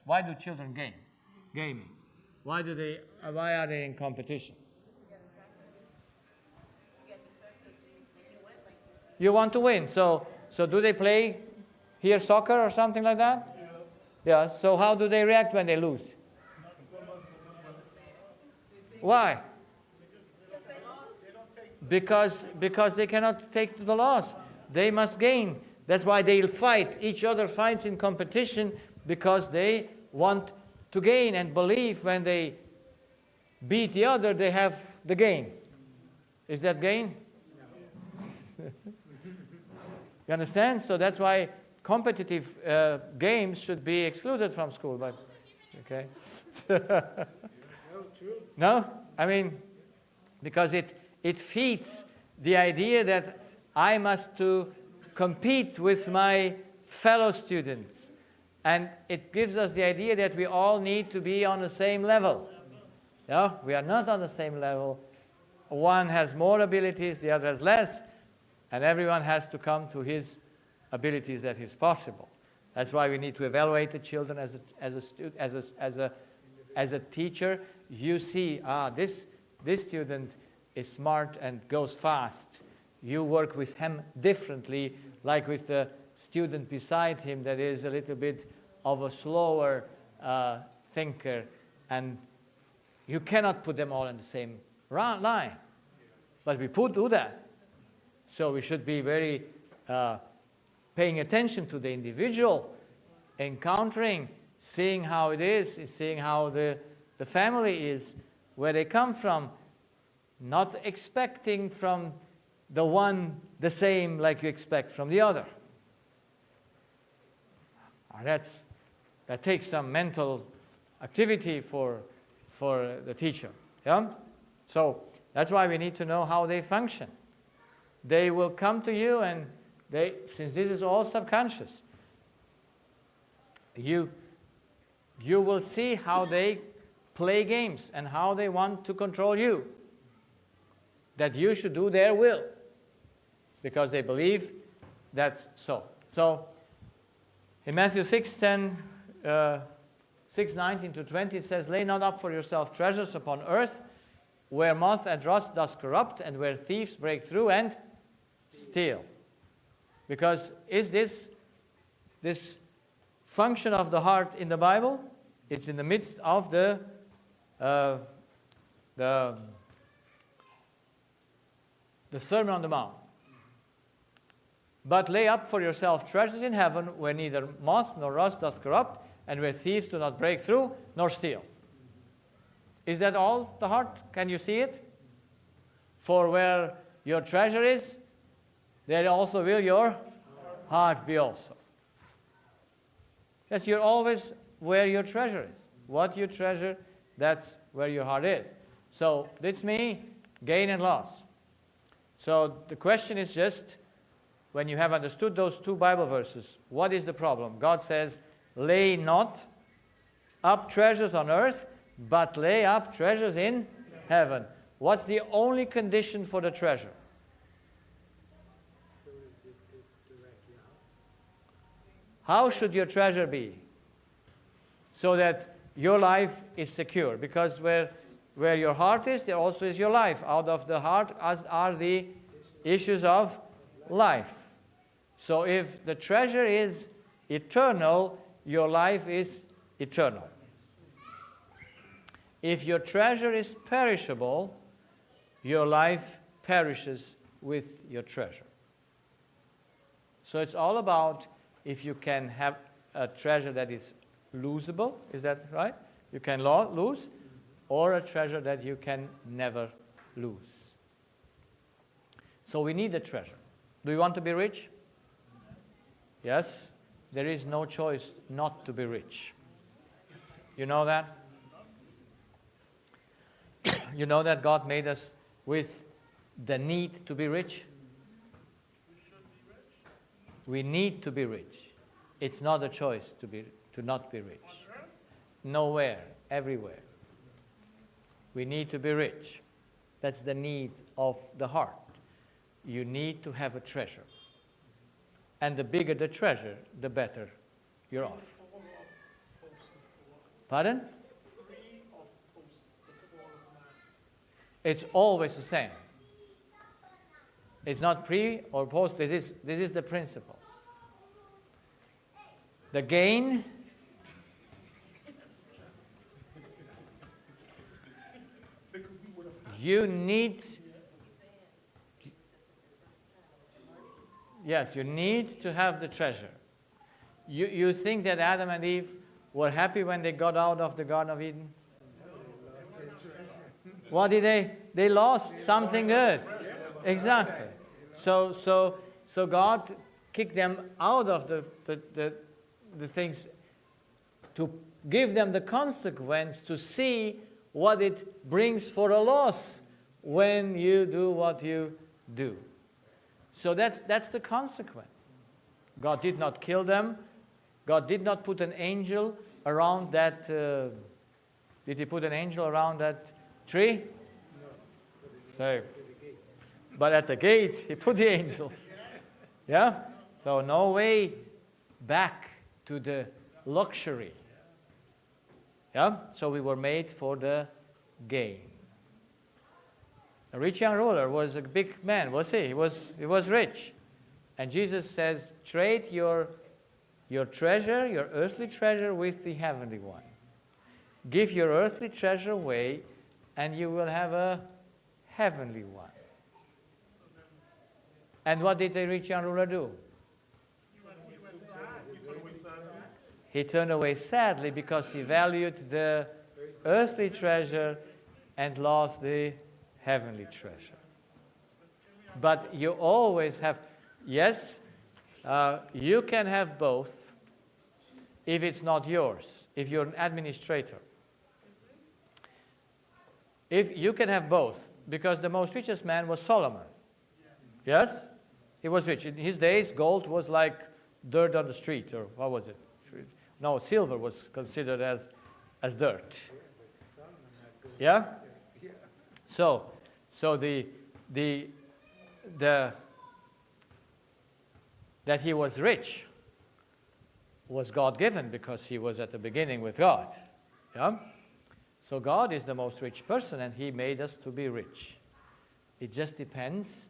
Why do children game? Gaming. Why are they in competition? You want to win. So do they play here soccer or something like that? Yes. Yeah. So how do they react when they lose? Why? Because they cannot take the loss. They must gain. That's why they'll fight. Each other fights in competition because they want to gain and believe when they beat the other, they have the gain. Is that gain? You understand? So that's why competitive games should be excluded from school. But okay. No? I mean, because it feeds the idea that I must to compete with my fellow students. And it gives us the idea that we all need to be on the same level. No, we are not on the same level. One has more abilities, the other has less, and everyone has to come to his abilities that is possible. That's why we need to evaluate the children as a teacher. You see, this student is smart and goes fast. You work with him differently, like with the student beside him that is a little bit of a slower thinker, and you cannot put them all in the same line. But we do that. So we should be very paying attention to the individual, encountering, seeing how it is, seeing how the family is, where they come from, not expecting from the one the same like you expect from the other. That takes some mental activity for the teacher. Yeah? So that's why we need to know how they function. They will come to you, and since this is all subconscious, you will see how they play games and how they want to control you. That you should do their will, because they believe that's so. So in Matthew 6:10, 6:19 to 20, it says, "Lay not up for yourself treasures upon earth, where moth and rust does corrupt, and where thieves break through and steal." Because is this function of the heart in the Bible? It's in the midst of the Sermon on the Mount. But lay up for yourself treasures in heaven, where neither moth nor rust does corrupt, and where thieves do not break through nor steal. Is that all the heart? Can you see it? For where your treasure is, there also will your heart be also. Yes, you're always where your treasure is. What you treasure, that's where your heart is. So this means gain and loss. So the question is just, when you have understood those two Bible verses, what is the problem? God says, lay not up treasures on earth, but lay up treasures in heaven. What's the only condition for the treasure? So it directly out. How should your treasure be? So that your life is secure. Because where your heart is, there also is your life. Out of the heart are the issues of life. So if the treasure is eternal, your life is eternal. If your treasure is perishable, your life perishes with your treasure. So it's all about if you can have a treasure that is losable, is that right? You can lose, or a treasure that you can never lose. So we need a treasure. Do you want to be rich? Yes? There is no choice not to be rich. You know that? You know that God made us with the need to be rich? We need to be rich. It's not a choice to not be rich. Nowhere, everywhere. We need to be rich. That's the need of the heart. You need to have a treasure. And the bigger the treasure, the better you're off. Pardon? It's always the same. It's not pre or post. This is the principle. The gain you need. Yes, you need to have the treasure. You think that Adam and Eve were happy when they got out of the Garden of Eden? What did they? They lost something good. Exactly. So God kicked them out of the things to give them the consequence to see what it brings for a loss when you do what you do. So that's the consequence. God did not kill them. God did not put an angel around that. Did He put an angel around that tree? No. But at the gate, He put the angels. Yeah? So no way back to the luxury. Yeah? So we were made for the gain. A rich young ruler was a big man, was he? He was rich. And Jesus says, trade your treasure, your earthly treasure, with the heavenly one. Give your earthly treasure away, and you will have a heavenly one. And what did the rich young ruler do? He turned away sadly because he valued the earthly treasure and lost the heavenly treasure. But you always have, yes, you can have both if it's not yours, if you're an administrator. If you can have both, because the most richest man was Solomon. Yes? He was rich. In his days, gold was like dirt on the street, or what was it? No, silver was considered as dirt. Yeah? So that he was rich was God-given because he was at the beginning with God. Yeah? So God is the most rich person, and He made us to be rich. It just depends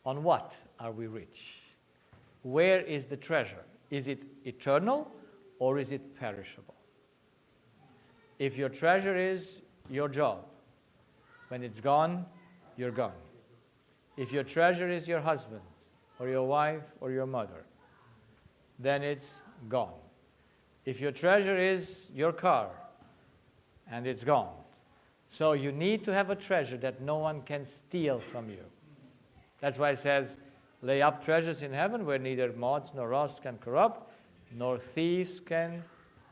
on what are we rich. Where is the treasure? Is it eternal or is it perishable? If your treasure is your job, when it's gone, you're gone. If your treasure is your husband or your wife or your mother, then it's gone. if your treasure is your car and it's gone, so you need to have a treasure that no one can steal from you. That's why it says, lay up treasures in heaven where neither moth nor rust can corrupt, nor thieves can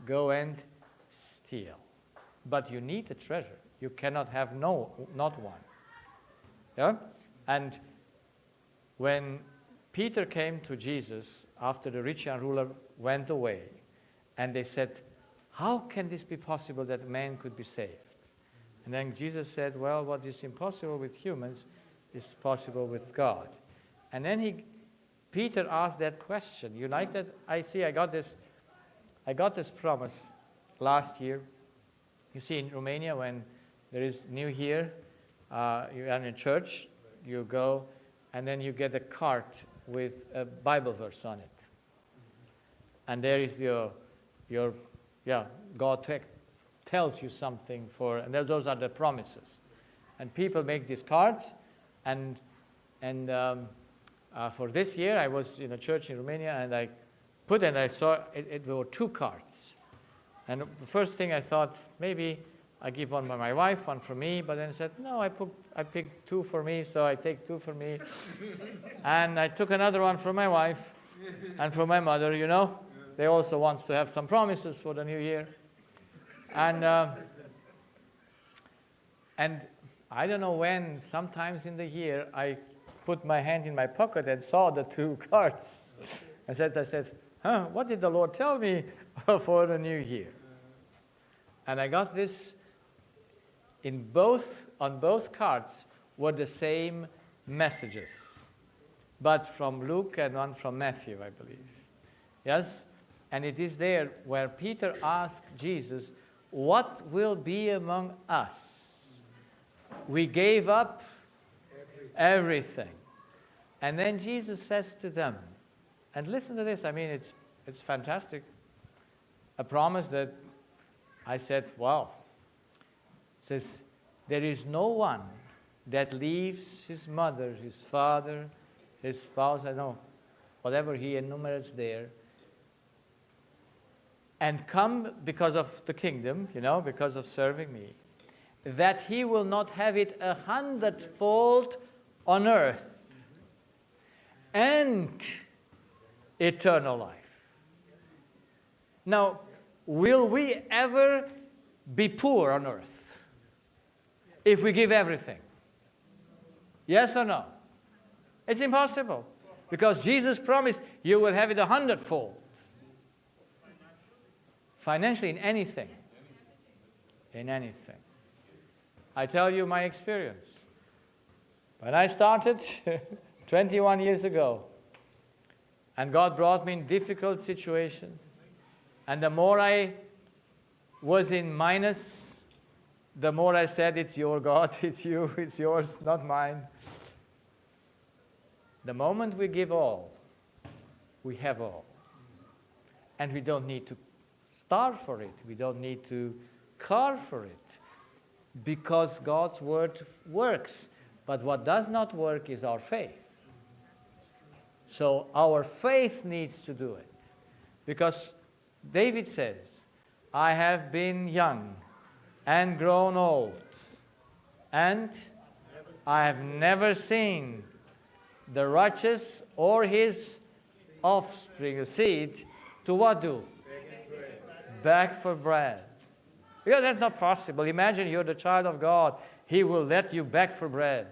go and steal. But you need a treasure. You cannot have not one. Yeah? And when Peter came to Jesus after the rich young ruler went away, and they said, how can this be possible that man could be saved? And then Jesus said, well, what is impossible with humans is possible with God. And then Peter asked that question. You like that? I got this promise last year. You see, in Romania, when there is New Year, you're in a church, you go, and then you get a cart with a Bible verse on it. And there is God tells you something and those are the promises. And people make these cards, and for this year, I was in a church in Romania, and I saw there were 2 cards. And the first thing I thought, maybe I give one for my wife, one for me, but then I said, no, I picked 2 for me, so I take 2 for me. And I took another one for my wife and for my mother, They also want to have some promises for the new year. And I don't know when, sometimes in the year, I put my hand in my pocket and saw the 2 cards. I said, what did the Lord tell me for the new year? And I got this, on both cards were the same messages, but from Luke and one from Matthew, I believe. Yes? And it is there where Peter asked Jesus, what will be among us? We gave up everything. And then Jesus says to them, and listen to this, it's fantastic. A promise that I said, wow. It says, there is no one that leaves his mother, his father, his spouse, whatever he enumerates there, and come because of the kingdom, because of serving me, that he will not have it 100-fold on earth and eternal life. Now, will we ever be poor on earth if we give everything? Yes or no? It's impossible, because Jesus promised you will have it 100-fold. Financially, in anything. In anything. I tell you my experience. When I started 21 years ago, and God brought me in difficult situations, and the more I was in minus, the more I said, it's your God, it's you, it's yours, not mine. The moment we give all, we have all. And we don't need to starve for it. We don't need to carve for it, because God's word works. But what does not work is our faith. So our faith needs to do it. Because David says, I have been young and grown old, and I have never seen the righteous or his offspring, a seed, to what do? Beg for bread. Because that's not possible. Imagine you're the child of God. He will let you beg for bread.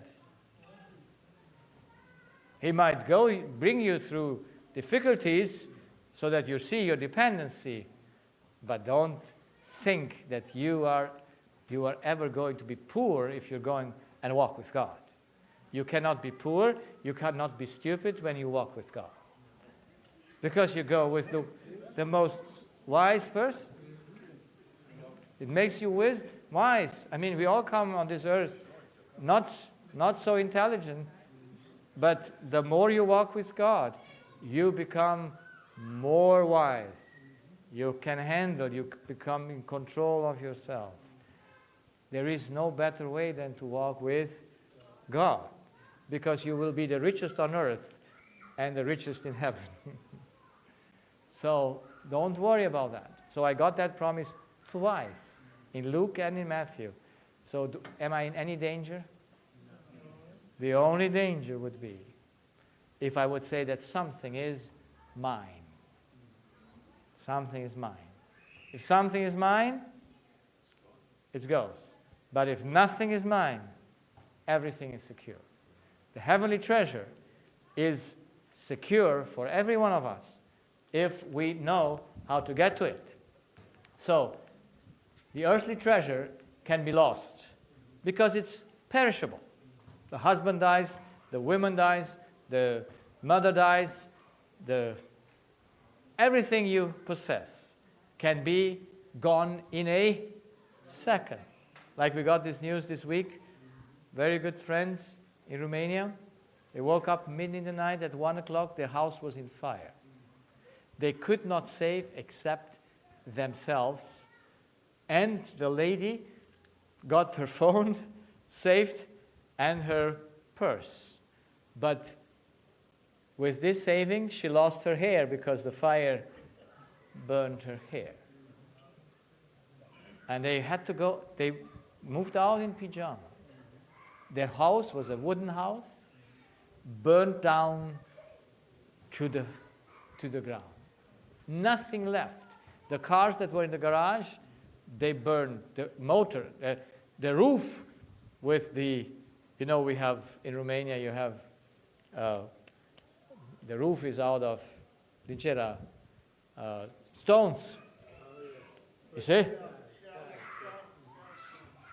He might bring you through difficulties so that you see your dependency. But don't think that you are ever going to be poor if you're going and walk with God. You cannot be poor. You cannot be stupid when you walk with God. Because you go with the most wise person. It makes you wise. We all come on this earth not so intelligent, but the more you walk with God, you become more wise. You can handle, you become in control of yourself. There is no better way than to walk with God, because you will be the richest on earth and the richest in heaven. So Don't worry about that. So I got that promise twice, in Luke and in Matthew. So am I in any danger? The only danger would be if I would say that something is mine. Something is mine. If something is mine, it goes. But if nothing is mine, everything is secure. The heavenly treasure is secure for every one of us if we know how to get to it. So, the earthly treasure can be lost because it's perishable. The husband dies, the woman dies, the mother dies, everything you possess can be gone in a second. Like we got this news this week, very good friends in Romania, they woke up mid in the night at 1 o'clock, their house was in fire. They could not save except themselves, and the lady got her phone saved and her purse. But with this saving, she lost her hair because the fire burned her hair. And they had to go, they moved out in pyjama. Their house was a wooden house, burned down to the ground. Nothing left. The cars that were in the garage, they burned. The motor, the roof with the, we have, in Romania, you have, the roof is out of stones. You see?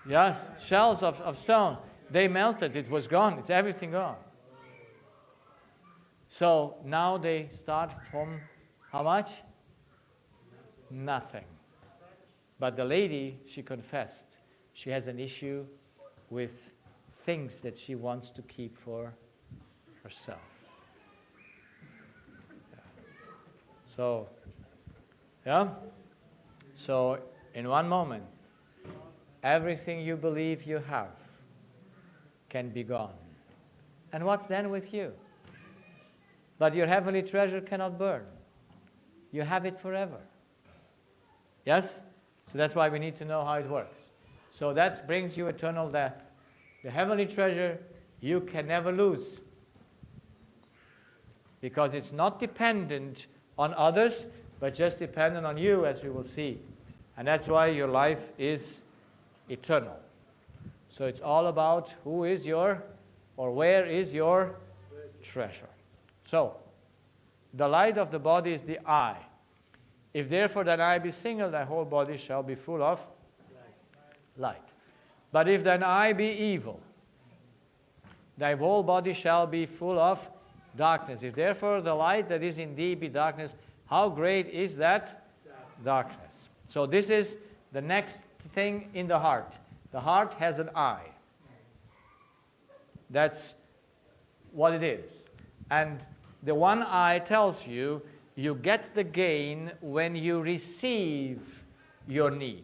Yes, shells of stones. They melted, it was gone, it's everything gone. So now they start from how much? Nothing. But the lady, she confessed, she has an issue with things that she wants to keep for herself. So, So, in one moment, everything you believe you have can be gone. And what's then with you? But your heavenly treasure cannot burn. You have it forever. Yes? So that's why we need to know how it works. So that brings you eternal death. The heavenly treasure you can never lose, because it's not dependent on others, but just dependent on you, as we will see. And that's why your life is eternal. So it's all about who is your, or where is your treasure. So, the light of the body is the eye. If therefore thine eye be single, thy whole body shall be full of light. But if thine eye be evil, thy whole body shall be full of darkness. If therefore the light that is in thee be darkness, how great is that darkness? So this is the next thing in the heart. The heart has an eye. That's what it is. And the one eye tells you, you get the gain when you receive your need.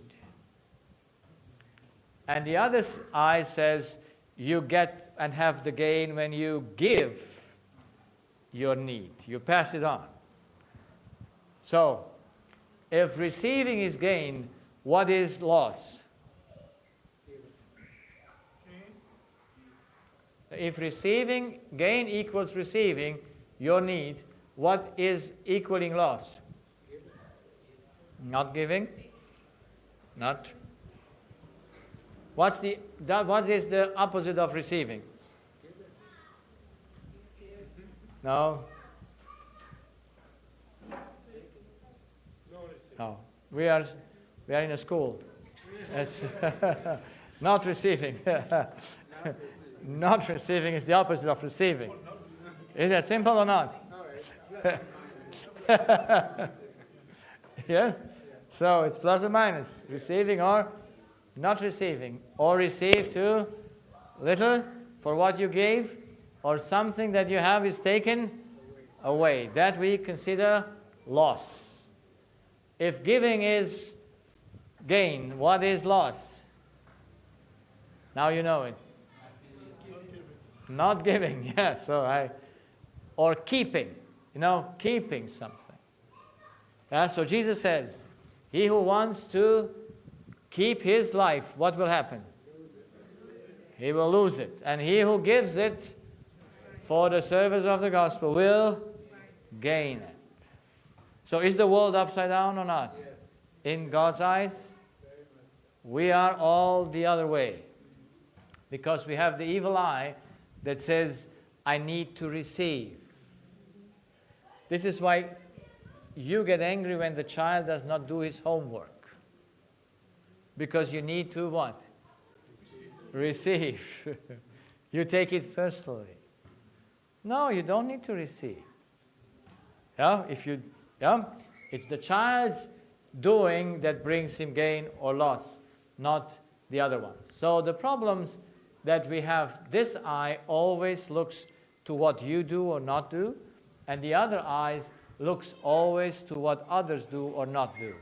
And the other eye says, you get and have the gain when you give your need. You pass it on. So, if receiving is gain, what is loss? If receiving, gain equals receiving your need, what is equaling loss? Not giving? Not. What is the opposite of receiving? No? No. We are in a school. Not receiving. Not receiving is the opposite of receiving. Is that simple or not? Yes? So it's plus or minus. Receiving or not receiving. Or receive too little for what you gave, or something that you have is taken away. That we consider loss. If giving is gain, what is loss? Now you know it. Not giving, yes. Or keeping, keeping something. Yeah, so Jesus says, he who wants to keep his life, what will happen? He will lose it. And he who gives it for the service of the gospel will gain it. So is the world upside down or not? Yes, In God's eyes, very much so. we are all the other way. Because we have the evil eye that says, I need to receive. This is why you get angry when the child does not do his homework. Because you need to what? Receive. You take it personally. No, you don't need to receive. Yeah, it's the child's doing that brings him gain or loss, not the other ones. So the problems that we have, this eye always looks to what you do or not do, and the other eyes looks always to what others do or not do.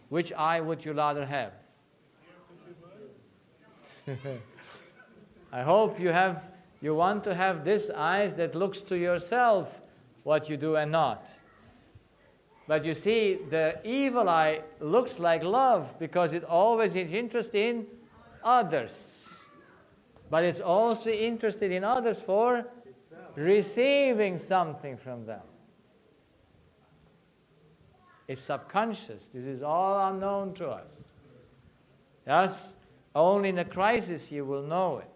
Which eye would you rather have? I hope you want to have this eyes that looks to yourself what you do and not. But you see, the evil eye looks like love because it always is interested in others. But it's also interested in others for receiving something from them. It's subconscious. This is all unknown to us. Yes? Only in a crisis you will know it.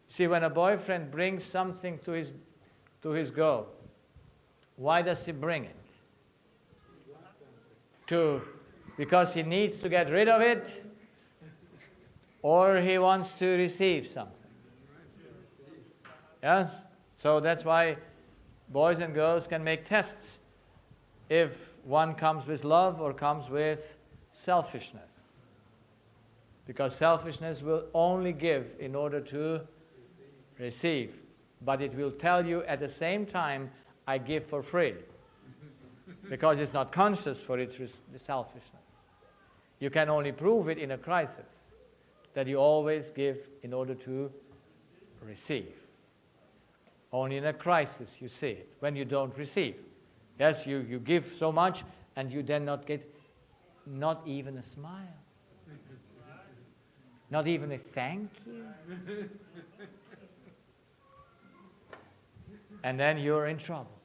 See, when a boyfriend brings something to his girl, why does he bring it? Because he needs to get rid of it, or he wants to receive something. Yes? So that's why boys and girls can make tests if one comes with love or comes with selfishness. Because selfishness will only give in order to receive. But it will tell you at the same time, I give for free. Because it's not conscious for its selfishness. You can only prove it in a crisis, that you always give in order to receive. Only in a crisis you see it, when you don't receive. Yes, you give so much and you then not get not even a smile. Not even a thank you. And then you're in trouble.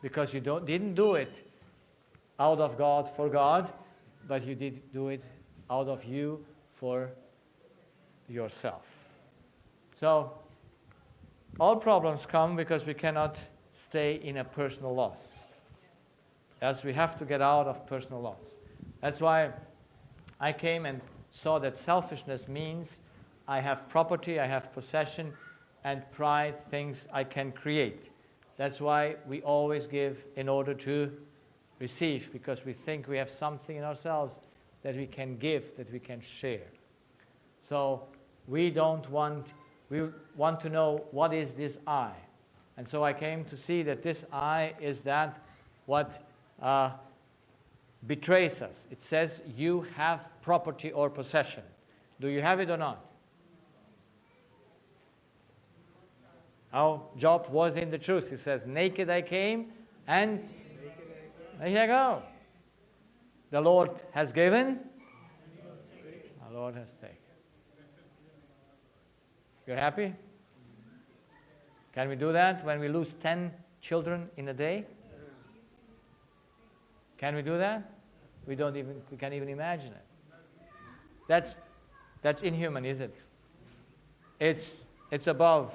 Because you didn't do it out of God for God, but you did do it out of you for yourself. So, all problems come because we cannot stay in a personal loss. Yes, we have to get out of personal loss. That's why I came and saw that selfishness means I have property, I have possession, and pride, things I can create. That's why we always give in order to receive, because we think we have something in ourselves that we can give, that we can share. So we want to know what is this I. And so I came to see that this I is that what betrays us. It says you have property or possession. Do you have it or not? How Job was in the truth. He says, naked I came and there you go. The Lord has given, the Lord has taken. You're happy? Can we do that when we lose 10 children in a day? Can we do that? We can't even imagine it. That's inhuman, is it? It's above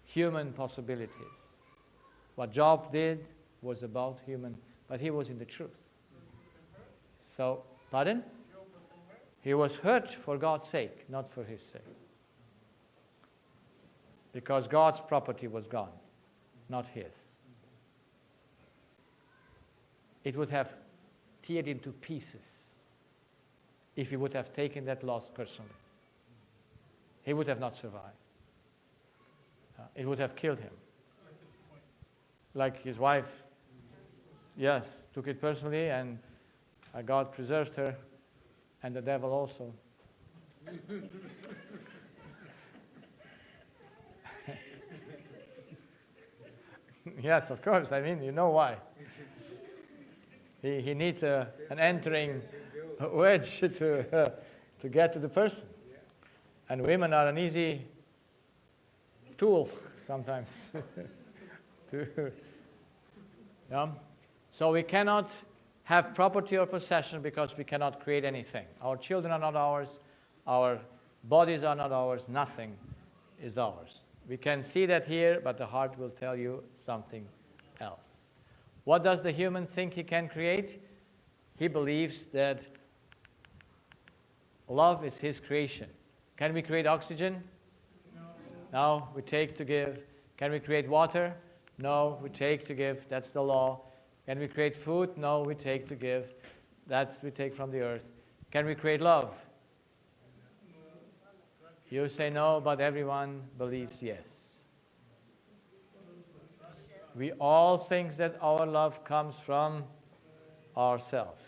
human possibilities. What Job did was about human, but he was in the truth. So, pardon? He was hurt for God's sake, not for his sake. Because God's property was gone, not his. It would have teared into pieces if he would have taken that loss personally. He would have not survived. It would have killed him. Like his wife, yes, took it personally, and God preserved her, and the devil also. Yes, of course. I mean, you know why. He needs an entering wedge to get to the person. And women are an easy tool sometimes. Yeah? So we cannot have property or possession because we cannot create anything. Our children are not ours. Our bodies are not ours. Nothing is ours. We can see that here, but the heart will tell you something else. What does the human think he can create? He believes that love is his creation. Can we create oxygen? No, we take to give. Can we create water? No, we take to give. That's the law. Can we create food? No, we take to give. That's we take from the earth. Can we create love? You say no, but everyone believes yes. We all think that our love comes from ourselves.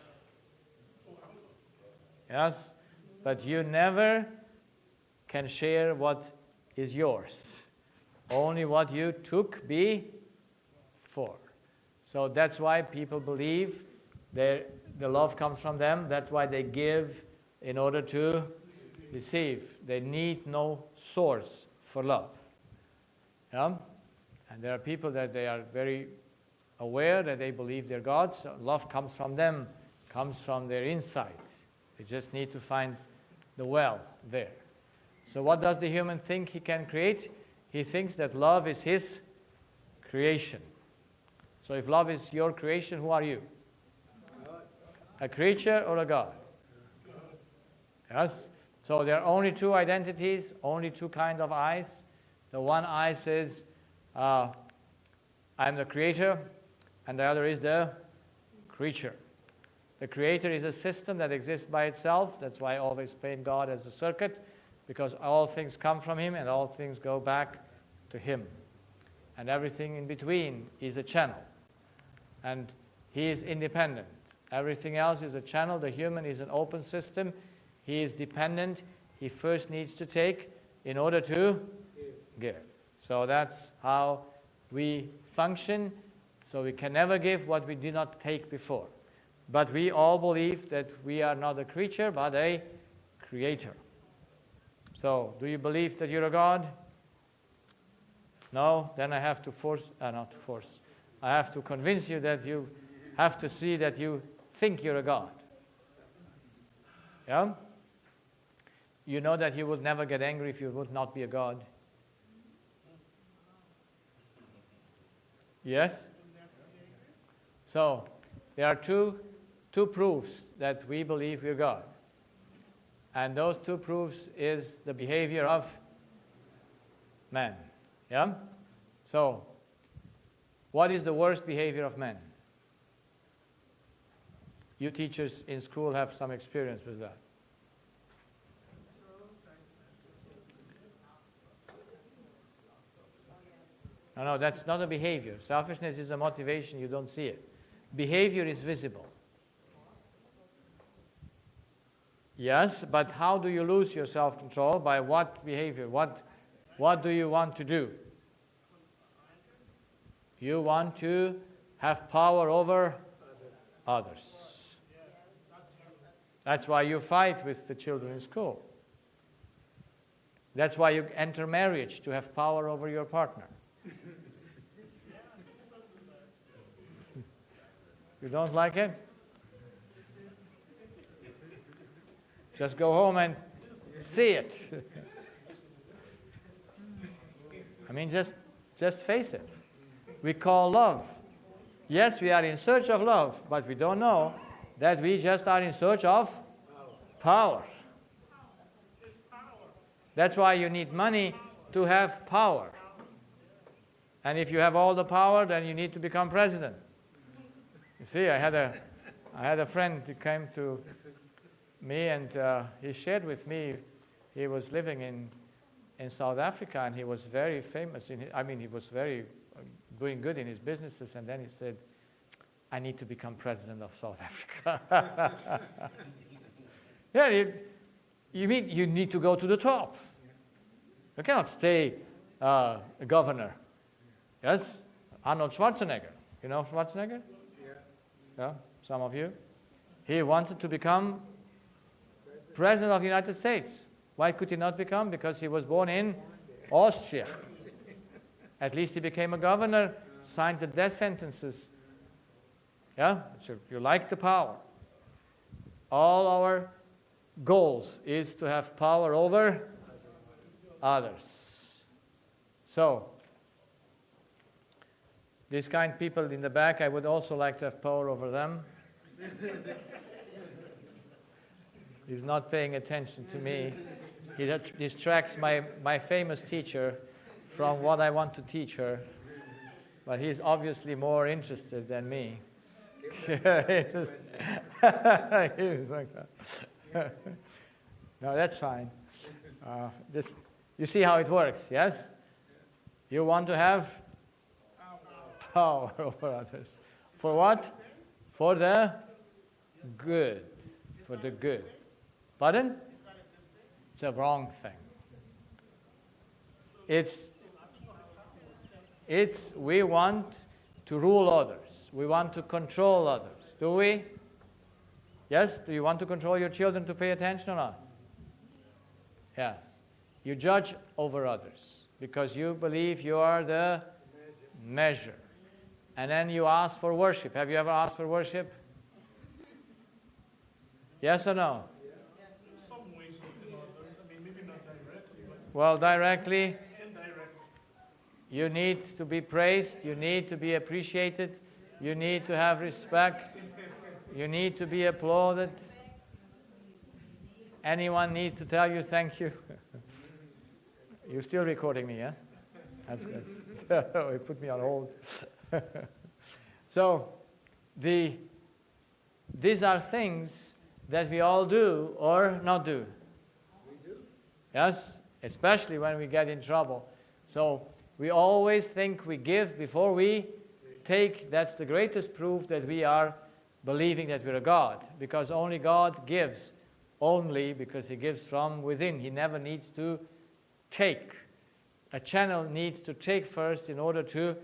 Yes? But you never can share what is yours. Only what you took before. So that's why people believe the love comes from them. That's why they give in order to receive. They need no source for love. Yeah? And there are people that they are very aware that they believe they're gods. So love comes from them, comes from their inside. They just need to find the well there. So what does the human think he can create? He thinks that love is his creation. So if love is your creation, who are you? A creature or a God? Yes? So there are only two identities, only two kinds of eyes. The one eye says, I'm the creator, and the other is the creature. The creator is a system that exists by itself. That's why I always paint God as a circuit, because all things come from him and all things go back to him. And everything in between is a channel. And he is independent. Everything else is a channel. The human is an open system. He is dependent. He first needs to take in order to give. So that's how we function. So we can never give what we did not take before. But we all believe that we are not a creature, but a creator. So, do you believe that you're a God? No? Then I have to I have to convince you that you have to see that you think you're a God. Yeah? You know that you would never get angry if you would not be a God. Yes? So, there are two proofs that we believe we're God. And those two proofs is the behavior of man. Yeah? So, what is the worst behavior of man? You teachers in school have some experience with that. No, that's not a behavior. Selfishness is a motivation, you don't see it. Behavior is visible. Yes, but how do you lose your self-control? By what behavior? What do you want to do? You want to have power over others. That's why you fight with the children in school. That's why you enter marriage, to have power over your partner. You don't like it? Just go home and see it. I mean, just face it. We call love. Yes, we are in search of love, but we don't know that we just are in search of power. That's why you need money to have power. And if you have all the power, then you need to become president. You see, I had a friend who came to me, and he shared with me, he was living in South Africa, and he was very famous. He was very doing good in his businesses, and then he said, I need to become president of South Africa. Yeah, you mean you need to go to the top. You cannot stay a governor. Yes? Arnold Schwarzenegger. You know Schwarzenegger? Yeah. some of you. He wanted to become President of the United States. Why could he not become? Because he was born in Austria. At least he became a governor, signed the death sentences. Yeah? So you like the power. All our goals is to have power over others. So, these kind people in the back, I would also like to have power over them. He's not paying attention to me. He distracts my famous teacher from what I want to teach her. But he's obviously more interested than me. No, that's fine. Just you see how it works, yes? You want to have power over others. For what? For the good. For the good. Pardon? It's a wrong thing. We want to rule others. We want to control others. Do we? Yes? Do you want to control your children to pay attention or not? Yes. You judge over others because you believe you are the measure. And then you ask for worship. Have you ever asked for worship? Yes or no? In some ways within others, I mean, maybe not directly, but Well, directly, indirectly. you need to be praised, you need to be appreciated, you need to have respect, you need to be applauded. Anyone needs to tell you thank you? You're still recording me, yes? That's good. It put me on hold. So, these are things that we all do or not do. We do. Yes? Especially when we get in trouble. So, we always think we give before we take. That's the greatest proof that we are believing that we're a God. Because only God gives. Only because He gives from within. He never needs to take. A channel needs to take first in order to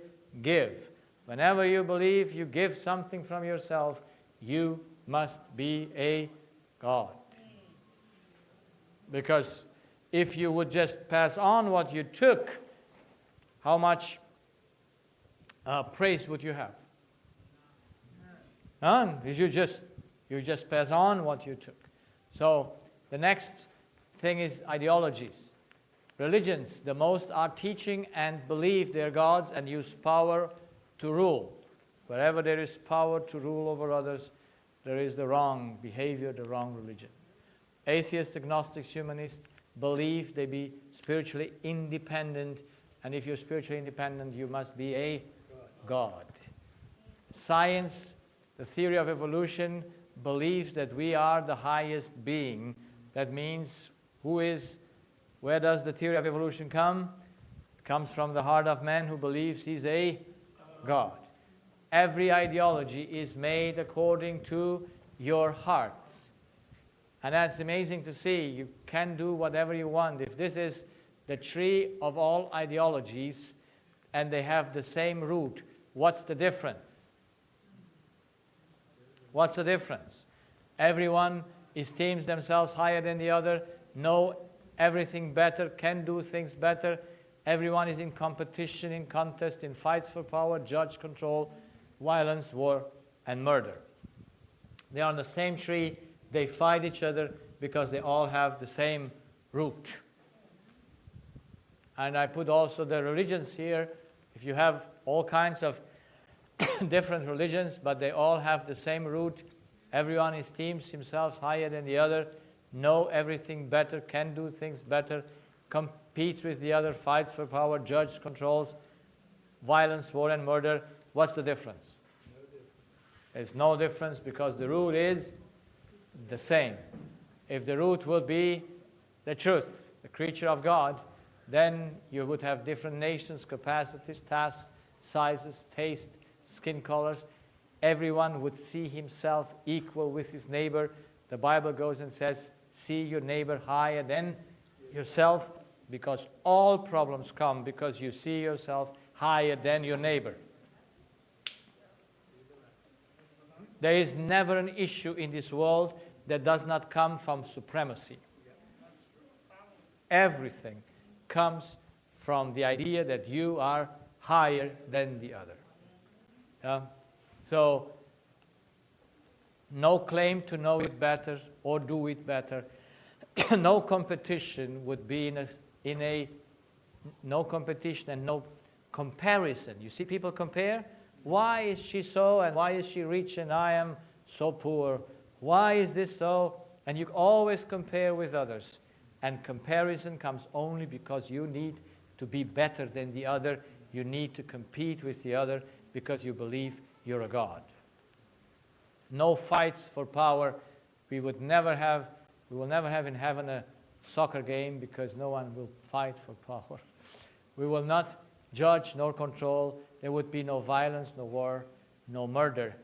give. Whenever you believe you give something from yourself, you must be a God. Because if you would just pass on what you took, how much praise would you have? None. You just pass on what you took. So the next thing is ideologies. Religions, the most are teaching and believe they're gods and use power to rule. Wherever there is power to rule over others, there is the wrong behavior, the wrong religion. Atheists, agnostics, humanists believe they be spiritually independent, and if you're spiritually independent, you must be a God. Science, the theory of evolution, believes that we are the highest being. That means, where does the theory of evolution come? It comes from the heart of man who believes he's a God. Every ideology is made according to your hearts. And that's amazing to see. You can do whatever you want. If this is the tree of all ideologies and they have the same root, what's the difference? What's the difference? Everyone esteems themselves higher than the other, know everything better, can do things better. Everyone is in competition, in contest, in fights for power, judge, control, violence, war, and murder. They are on the same tree. They fight each other because they all have the same root. And I put also the religions here. If you have all kinds of different religions, but they all have the same root. Everyone esteems himself higher than the other, know everything better, can do things better, competes with the other, fights for power, judges, controls, violence, war, and murder. What's the difference? There's no difference because the root is the same. If the root will be the truth, the creature of God, then you would have different nations, capacities, tasks, sizes, taste, skin colors. Everyone would see himself equal with his neighbor. The Bible goes and says, see your neighbor higher than yourself, because all problems come because you see yourself higher than your neighbor. There is never an issue in this world that does not come from supremacy. Everything comes from the idea that you are higher than the other. Yeah? So, no claim to know it better or do it better. No competition would be no competition and no comparison. You see people compare? Why is she so and why is she rich and I am so poor? Why is this so? And you always compare with others. And comparison comes only because you need to be better than the other. You need to compete with the other because you believe you're a god. No fights for power. We will never have in heaven a soccer game because no one will fight for power. We will not judge nor control. There would be no violence, no war, no murder.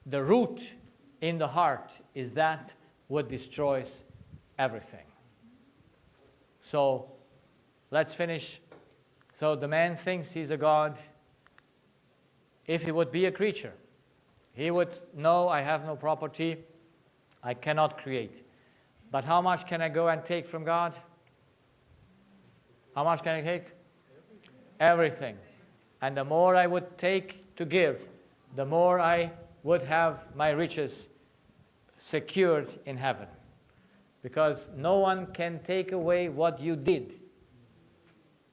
The root in the heart is that what destroys everything. So let's finish. So the man thinks he's a god. If he would be a creature, he would know I have no property, I cannot create. But how much can I go and take from God? How much can I take? Everything. And the more I would take to give, the more I would have my riches secured in heaven. Because no one can take away what you did.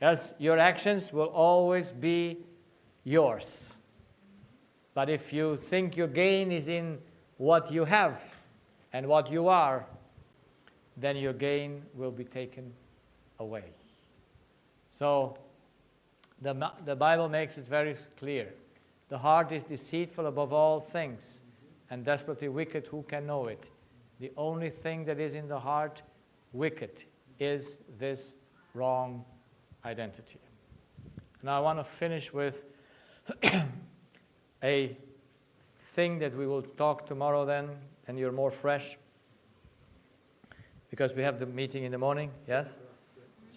Yes, your actions will always be yours. But if you think your gain is in what you have and what you are, then your gain will be taken away. So the Bible makes it very clear. The heart is deceitful above all things and desperately wicked. Who can know it? The only thing that is in the heart wicked is this wrong identity. Now I want to finish with a thing that we will talk tomorrow then, and you're more fresh. Because we have the meeting in the morning, yes?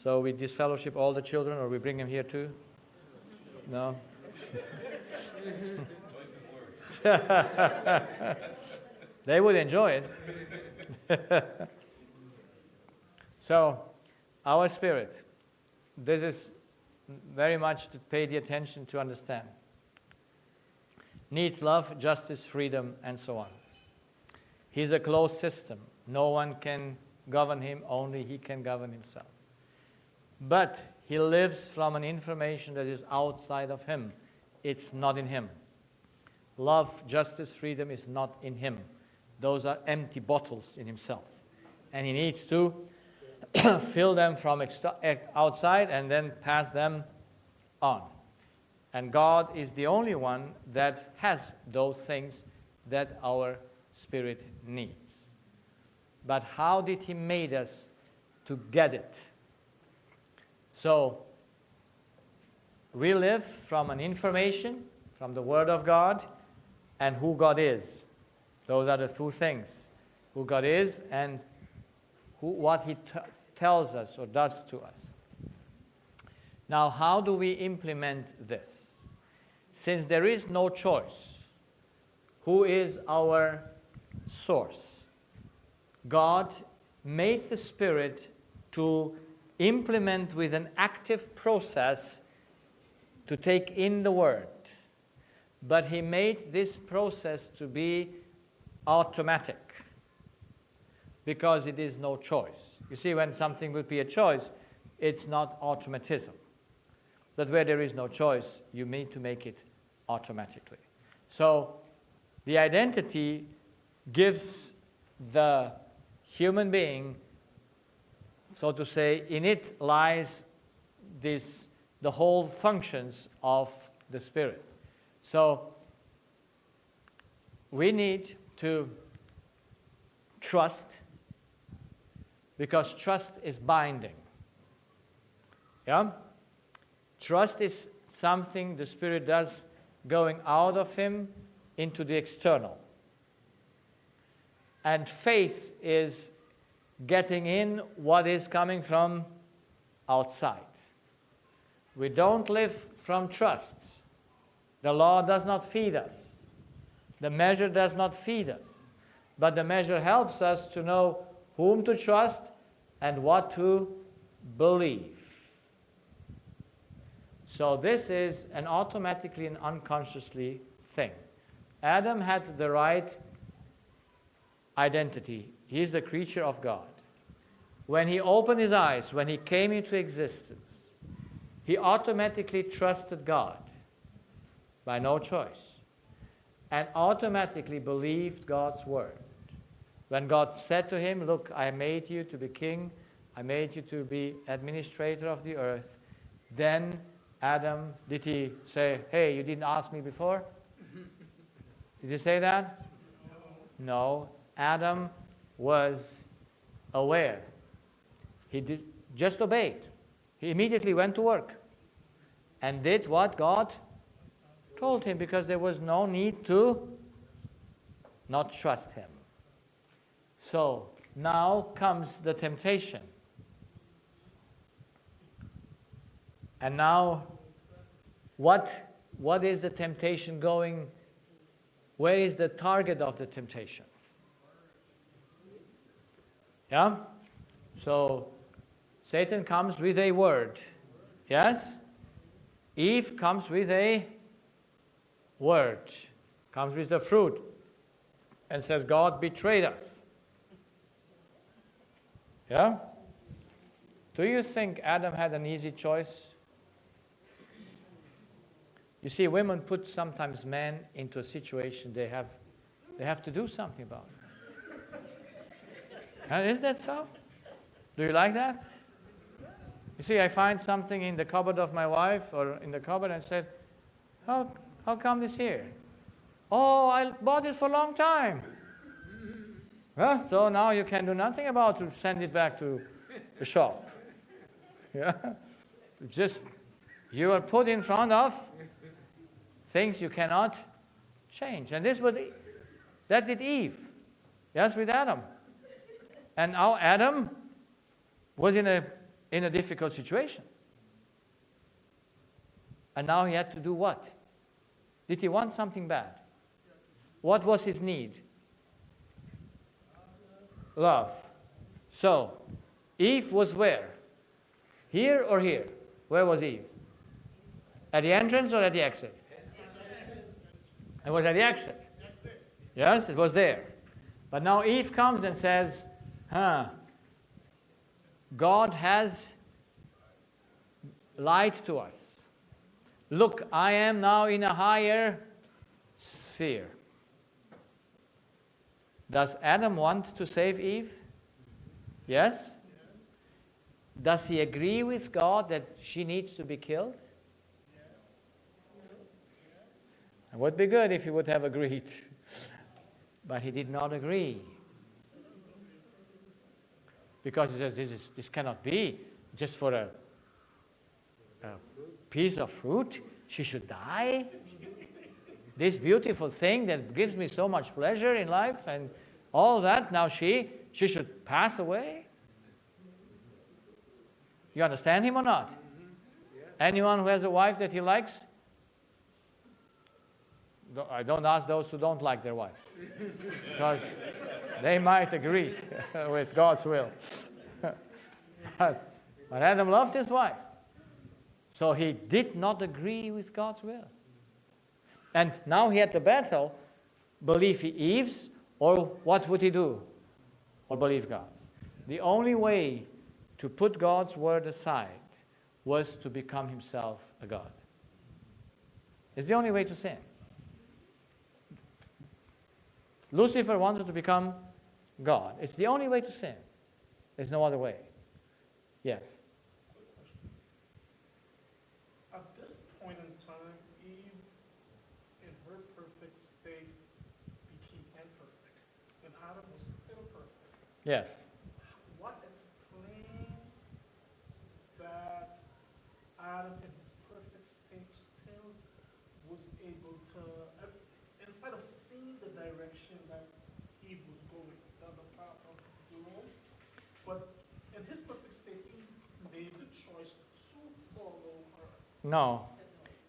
So we disfellowship all the children, or we bring them here too? No? They would enjoy it. So, our spirit, this is very much to pay the attention to understand. Needs love, justice, freedom, and so on. He's a closed system. No one can govern him, only he can govern himself. But he lives from an information that is outside of him. It's not in him. Love, justice, freedom is not in him. Those are empty bottles in himself. And he needs to fill them from outside and then pass them on. And God is the only one that has those things that our spirit needs. But how did he make us to get it? So, we live from an information, from the Word of God, and who God is. Those are the two things. Who God is and what he tells us or does to us. Now, how do we implement this? Since there is no choice, who is our source? God made the Spirit to implement with an active process to take in the Word. But he made this process to be automatic because it is no choice. You see, when something would be a choice, it's not automatism. But where there is no choice, you need to make it automatically. So the identity gives the human being, so to say, in it lies the whole functions of the Spirit. So we need to trust, because trust is binding. Yeah? Trust is something the Spirit does going out of him into the external. And faith is getting in what is coming from outside. We don't live from trust. The law does not feed us. The measure does not feed us, but the measure helps us to know whom to trust and what to believe. So this is an automatically and unconsciously thing. Adam had the right identity. He is a creature of God. When he opened his eyes, when he came into existence, he automatically trusted God by no choice and automatically believed God's word. When God said to him, look, I made you to be king, I made you to be administrator of the earth, then Adam, did he say, hey, you didn't ask me before? Did he say that? No. Adam was aware. He just obeyed. He immediately went to work and did what God told him, because there was no need to not trust him. So now comes the temptation. And now, what is the temptation going? Where is the target of the temptation? Yeah? So Satan comes with a word. Yes? Eve comes with a word. Comes with the fruit. And says, God betrayed us. Yeah? Do you think Adam had an easy choice? You see, women put sometimes men into a situation they have to do something about. Is that so? Do you like that? You see, I find something in the cupboard of my wife or in the cupboard and said, how come this here? Oh, I bought it for a long time. Well, so now you can do nothing about to send it back to the shop. Yeah? Just, you are put in front of things you cannot change. And that did Eve. Yes, with Adam. And now Adam was in a difficult situation. And now he had to do what? Did he want something bad? What was his need? Love. So, Eve was where? Here or here? Where was Eve? At the entrance or at the exit? It was at the exit. Yes, it was there. But now Eve comes and says, God has lied to us. Look, I am now in a higher sphere. Does Adam want to save Eve? Yes? Does he agree with God that she needs to be killed? It would be good if he would have agreed. But he did not agree. Because he says, this cannot be just for a piece of fruit. She should die. This beautiful thing that gives me so much pleasure in life and all that, now she should pass away. You understand him or not? Anyone who has a wife that he likes? I don't ask those who don't like their wife, because they might agree with God's will. But Adam loved his wife, so he did not agree with God's will. And now he had the battle, believe Eve's, or what would he do? Or believe God. The only way to put God's word aside was to become himself a God. It's the only way to sin. Lucifer wanted to become God. It's the only way to sin. There's no other way. Yes? At this point in time, Eve, in her perfect state, became imperfect. And Adam was still perfect. Yes. What explained that Adam, in his perfect state, still was able to, in spite of seeing the direction that Eve was going, down the path of doom, but in his perfect state, he made the choice to follow her. No.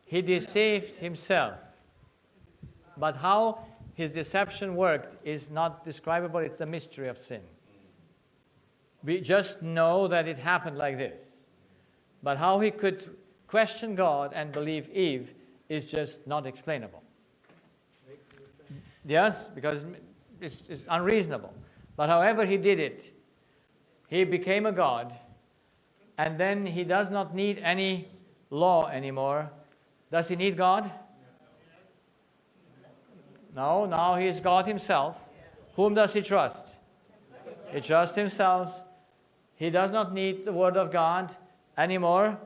He deceived himself. But how his deception worked is not describable. It's the mystery of sin. We just know that it happened like this. But how he could question God and believe Eve is just not explainable. Yes, because it's unreasonable. But however he did it, he became a God, and then he does not need any law anymore. Does he need God? No, now he is God himself. Whom does he trust? He trusts himself. He does not need the word of God anymore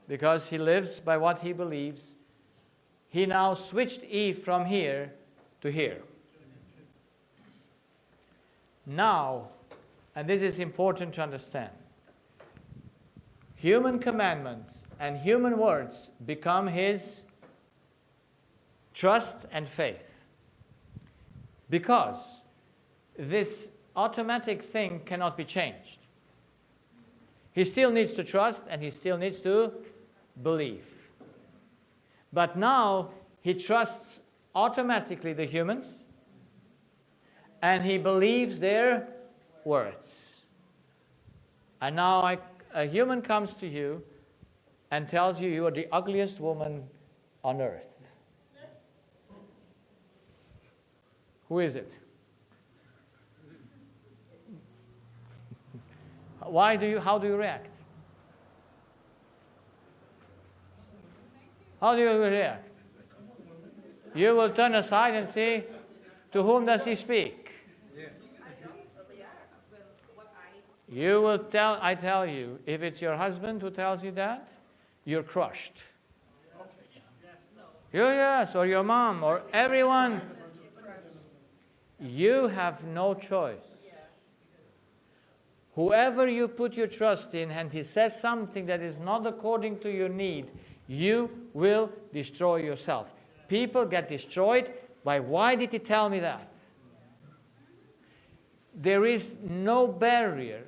because he lives by what he believes. He now switched Eve from here to here. Now, and this is important to understand, human commandments and human words become his trust and faith. Because this automatic thing cannot be changed. He still needs to trust and he still needs to believe. But now he trusts automatically the humans and he believes their words. And now a human comes to you and tells you you are the ugliest woman on earth. Who is it? How do you react? How do you react? You will turn aside and say, to whom does he speak? You will I tell you, if it's your husband who tells you that, you're crushed. Yes, or your mom, or everyone. You have no choice. Whoever you put your trust in and he says something that is not according to your need, you will destroy yourself. People get destroyed by, why did he tell me that? There is no barrier,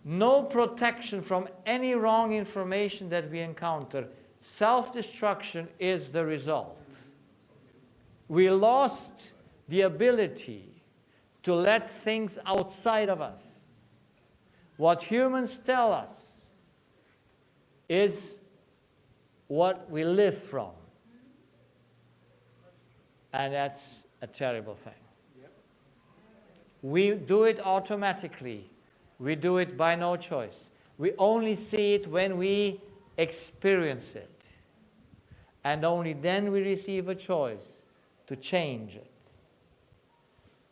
no protection from any wrong information that we encounter. Self-destruction is the result. We lost the ability to let things outside of us. What humans tell us is what we live from. And that's a terrible thing. We do it automatically. We do it by no choice. We only see it when we experience it. And only then we receive a choice to change it.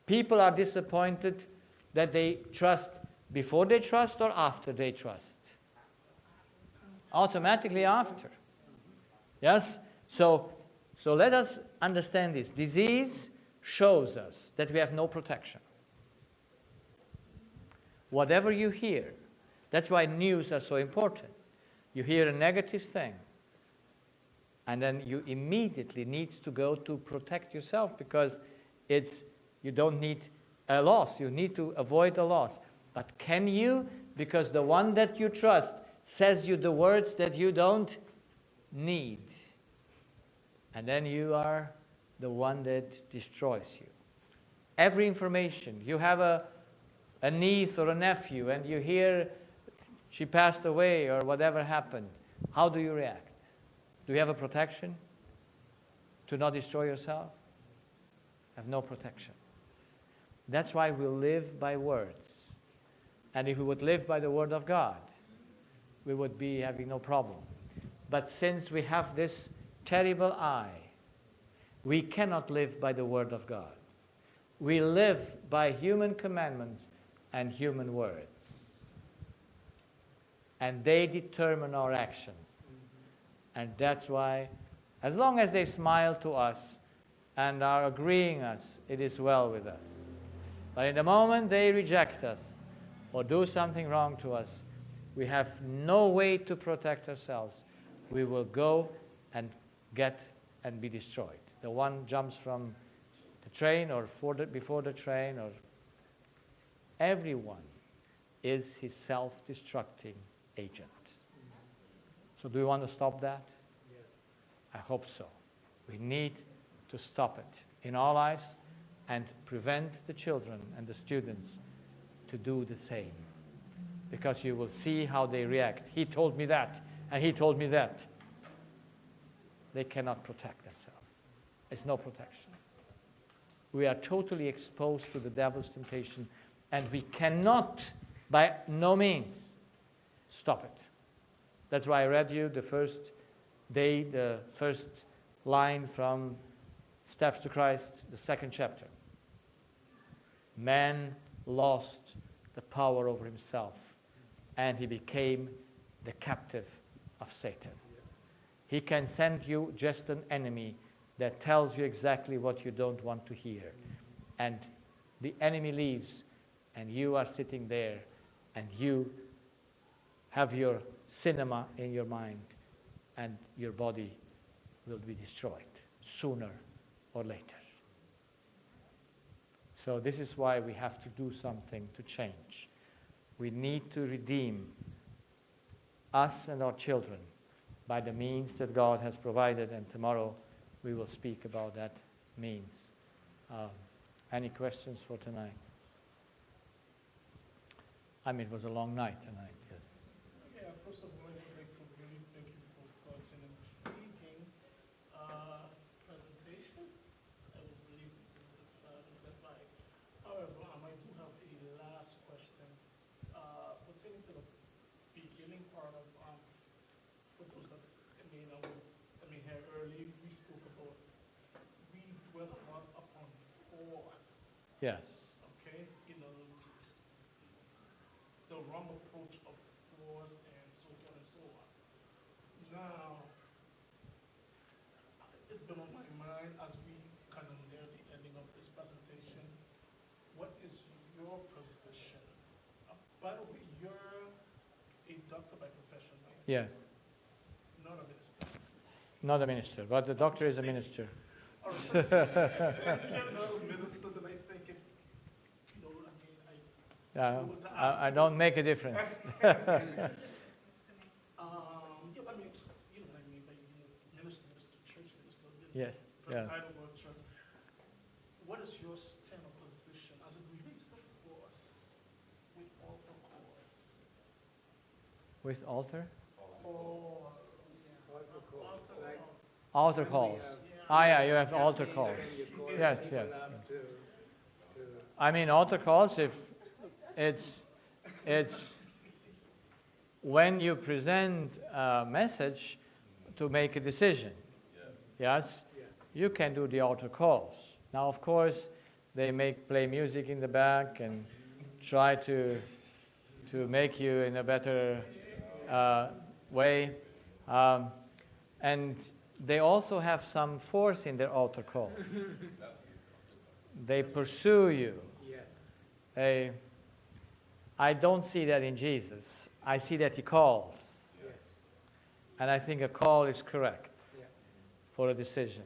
People are disappointed that they trust before they trust or after they trust. Automatically after. Yes? So let us understand this. Disease shows us that we have no protection. Whatever you hear, that's why news are so important. You hear a negative thing, and then you immediately need to go to protect yourself because you don't need a loss. You need to avoid a loss. But can you? Because the one that you trust says you the words that you don't need. And then you are the one that destroys you. Every information. You have a niece or a nephew and you hear she passed away or whatever happened. How do you react? Do you have a protection to not destroy yourself? Have no protection. That's why we live by words. And if we would live by the word of God, we would be having no problem. But since we have this terrible eye, we cannot live by the word of God. We live by human commandments and human words. And they determine our actions. And that's why, as long as they smile to us and are agreeing us, it is well with us. But in the moment they reject us or do something wrong to us, we have no way to protect ourselves. We will go and get and be destroyed. The one jumps from the train or before the train, or everyone is his self-destructing agent. So do we want to stop that? Yes. I hope so. We need to stop it in our lives and prevent the children and the students to do the same. Because you will see how they react. He told me that, and he told me that. They cannot protect themselves. It's no protection. We are totally exposed to the devil's temptation, and we cannot, by no means, stop it. That's why I read you the first day, the first line from Steps to Christ, the second chapter. Man lost the power over himself, and he became the captive of Satan. He can send you just an enemy that tells you exactly what you don't want to hear. And the enemy leaves, and you are sitting there, and you have your cinema in your mind, and your body will be destroyed sooner or later. So this is why we have to do something to change. We need to redeem us and our children by the means that God has provided, and tomorrow we will speak about that means. Any questions for tonight? I mean, it was a long night tonight, yes. Yeah, first of all, I would like to really thank you for such an intriguing presentation. I was really satisfied. However, I do have a last question pertaining to the beginning part of, for those that here early, we spoke about, we dwell a lot upon force. Yes. Okay, the wrong approach of force and so forth and so on. Now, it's been on my mind as we kind of near the ending of this presentation. What is your position? By the way, you're a doctor by profession, right? Yes. Not a minister. Not a minister, but the doctor is a minister. All right, since you're not a minister, then I think it, Yeah, so to ask I you don't this- make a difference. Yeah, I mean, you know what I mean by minister, church minister. Yes, yeah. I don't work church. What is your stand or position as it relates to force with altar calls? With altar? Altar Altar calls, like calls. have- Ah, yeah, you have altar calls. and you call Yes, people yes. up to I mean, altar calls, if it's when you present a message to make a decision. Yes? Yeah. You can do the altar calls. Now, of course, they play music in the back and try to make you in a better way. And they also have some force in their altar calls. They pursue you. Yes. I don't see that in Jesus. I see that he calls. Yes. And I think a call is correct Yeah. for a decision.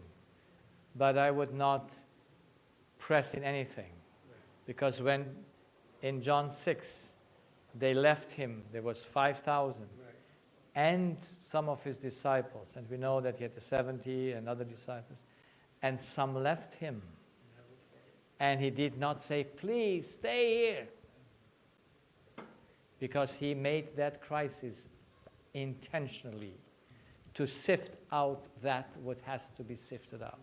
But I would not press in anything. Because when in John 6, they left him, there was 5,000. Right. And some of his disciples. And we know that he had the 70 and other disciples. And some left him. And he did not say, please stay here. Because he made that crisis intentionally to sift out that what has to be sifted out.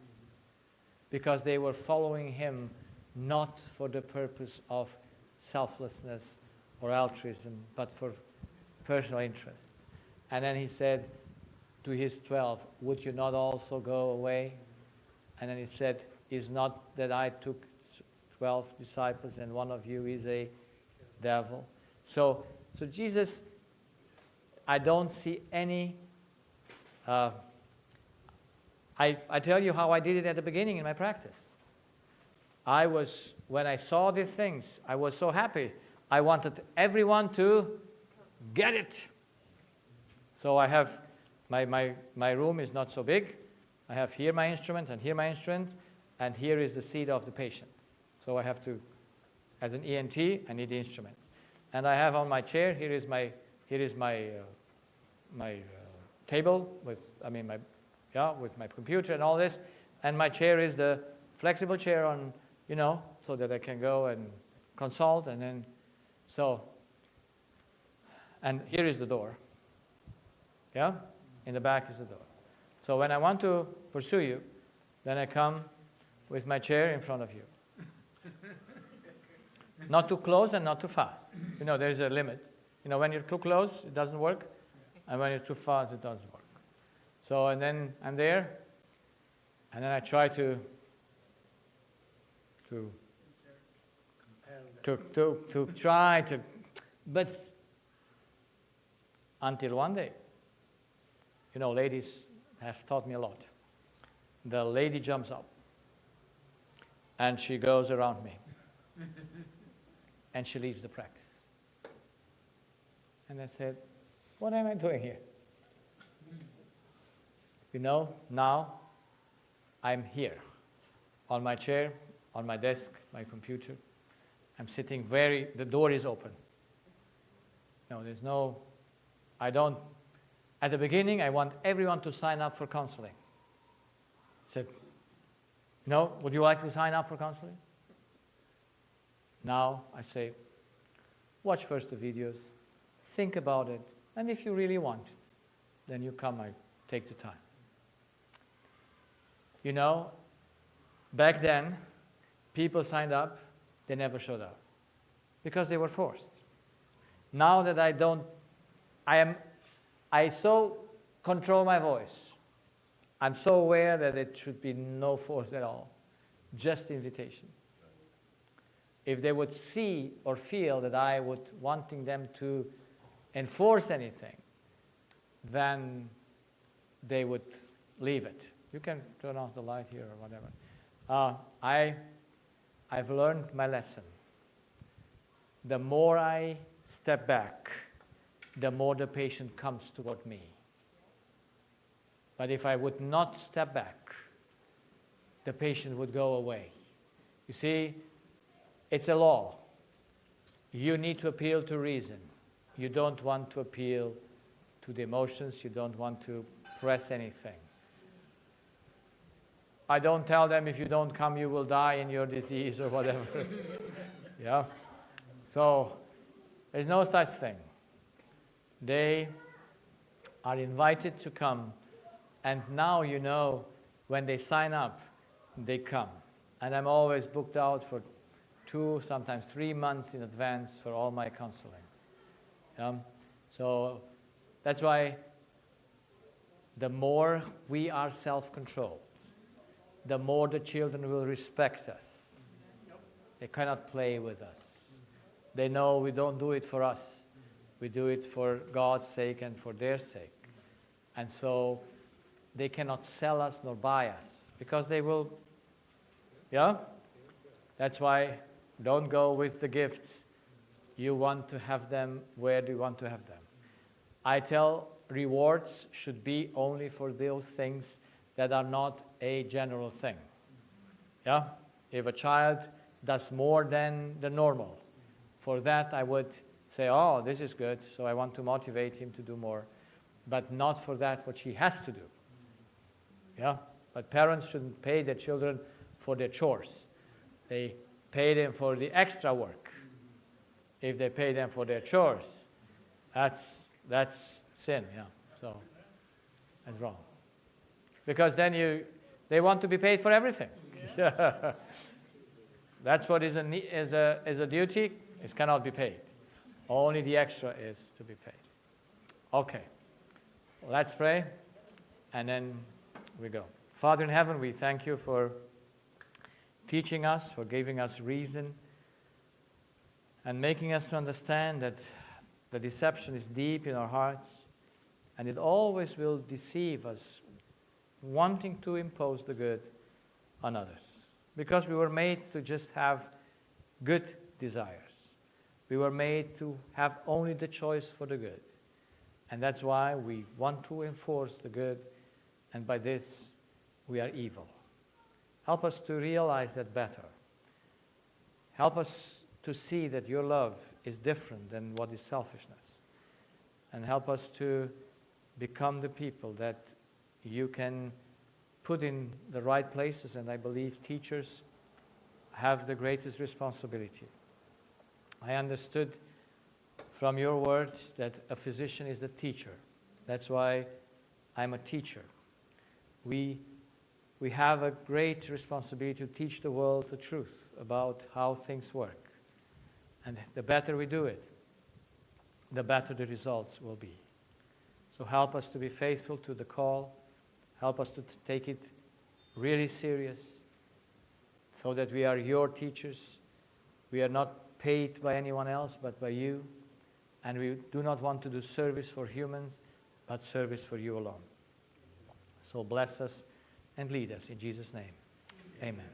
Because they were following him not for the purpose of selflessness or altruism, but for personal interest. And then he said to his 12, would you not also go away? And then he said, is not that I took 12 disciples and one of you is a devil? So Jesus, I don't see any, I tell you how I did it at the beginning in my practice. When I saw these things, I was so happy. I wanted everyone to get it. So I have, my room is not so big. I have here my instrument and here my instrument, and here is the seat of the patient. So I have to, as an ENT, I need the instruments. And I have on my chair, here is my table with my computer and all this. And my chair is the flexible chair on so that I can go and consult, and then, and here is the door. Yeah? In the back is the door. So when I want to pursue you, then I come with my chair in front of you. Not too close and not too fast. There is a limit. When you're too close, it doesn't work. And when you're too fast, it doesn't work. So, and then I'm there, and then I try to try to, but until one day, ladies have taught me a lot. The lady jumps up, and she goes around me, and she leaves the practice. And I said, what am I doing here? Now I'm here, on my chair, on my desk, my computer. I'm sitting the door is open. At the beginning, I want everyone to sign up for counseling. I said, would you like to sign up for counseling? Now I say, watch first the videos, think about it, and if you really want, then you come, I take the time. Back then, people signed up, they never showed up because they were forced. Now that I so control my voice. I'm so aware that it should be no force at all, just invitation. If they would see or feel that I would wanting them to enforce anything, then they would leave it. You can turn off the light here or whatever. I've learned my lesson. The more I step back, the more the patient comes toward me. But if I would not step back, the patient would go away. You see, it's a law. You need to appeal to reason. You don't want to appeal to the emotions. You don't want to press anything. I don't tell them, if you don't come, you will die in your disease or whatever. Yeah? So, there's no such thing. They are invited to come, and now when they sign up, they come. And I'm always booked out for 2, sometimes 3 months in advance for all my counselings. Yeah? So that's why the more we are self-controlled, the more the children will respect us. They cannot play with us. They know we don't do it for us. We do it for God's sake and for their sake. And so they cannot sell us nor buy us, because they will, yeah? That's why don't go with the gifts. You want to have them, where do you want to have them? I tell rewards should be only for those things that are not a general thing. Yeah? If a child does more than the normal, for that I would say, oh, this is good, so I want to motivate him to do more, but not for that what he has to do. Yeah? But parents shouldn't pay their children for their chores. They pay them for the extra work. If they pay them for their chores, that's sin, yeah. So that's wrong. Because then they want to be paid for everything. Yeah. That's what is a duty. It cannot be paid. Only the extra is to be paid. Okay. Let's pray, and then we go. Father in heaven, we thank you for teaching us, for giving us reason, and making us to understand that the deception is deep in our hearts, and it always will deceive us, wanting to impose the good on others. Because we were made to just have good desires. We were made to have only the choice for the good. And that's why we want to enforce the good, and by this we are evil. Help us to realize that better. Help us to see that your love is different than what is selfishness. And help us to become the people that you can put in the right places, and I believe teachers have the greatest responsibility. I understood from your words that a physician is a teacher. That's why I'm a teacher. We have a great responsibility to teach the world the truth about how things work. And the better we do it, the better the results will be. So help us to be faithful to the call. Help us to take it really serious so that we are your teachers. We are not paid by anyone else but by you. And we do not want to do service for humans, but service for you alone. So bless us and lead us in Jesus' name. Amen.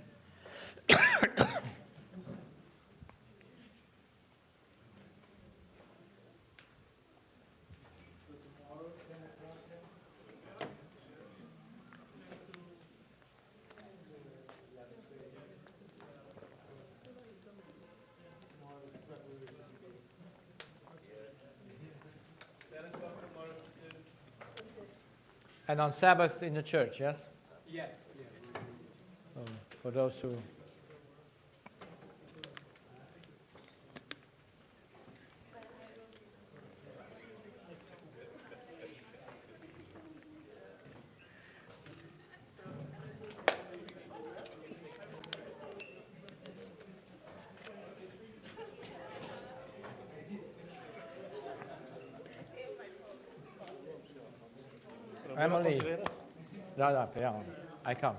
And on Sabbath in the church, yes? Yes. For those who... Emily. I come.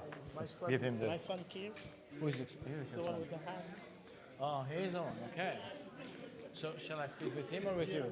Give him the... My son came, Who's your the one son? with the hat. Oh, he's on. Okay. So shall I speak with him or with you?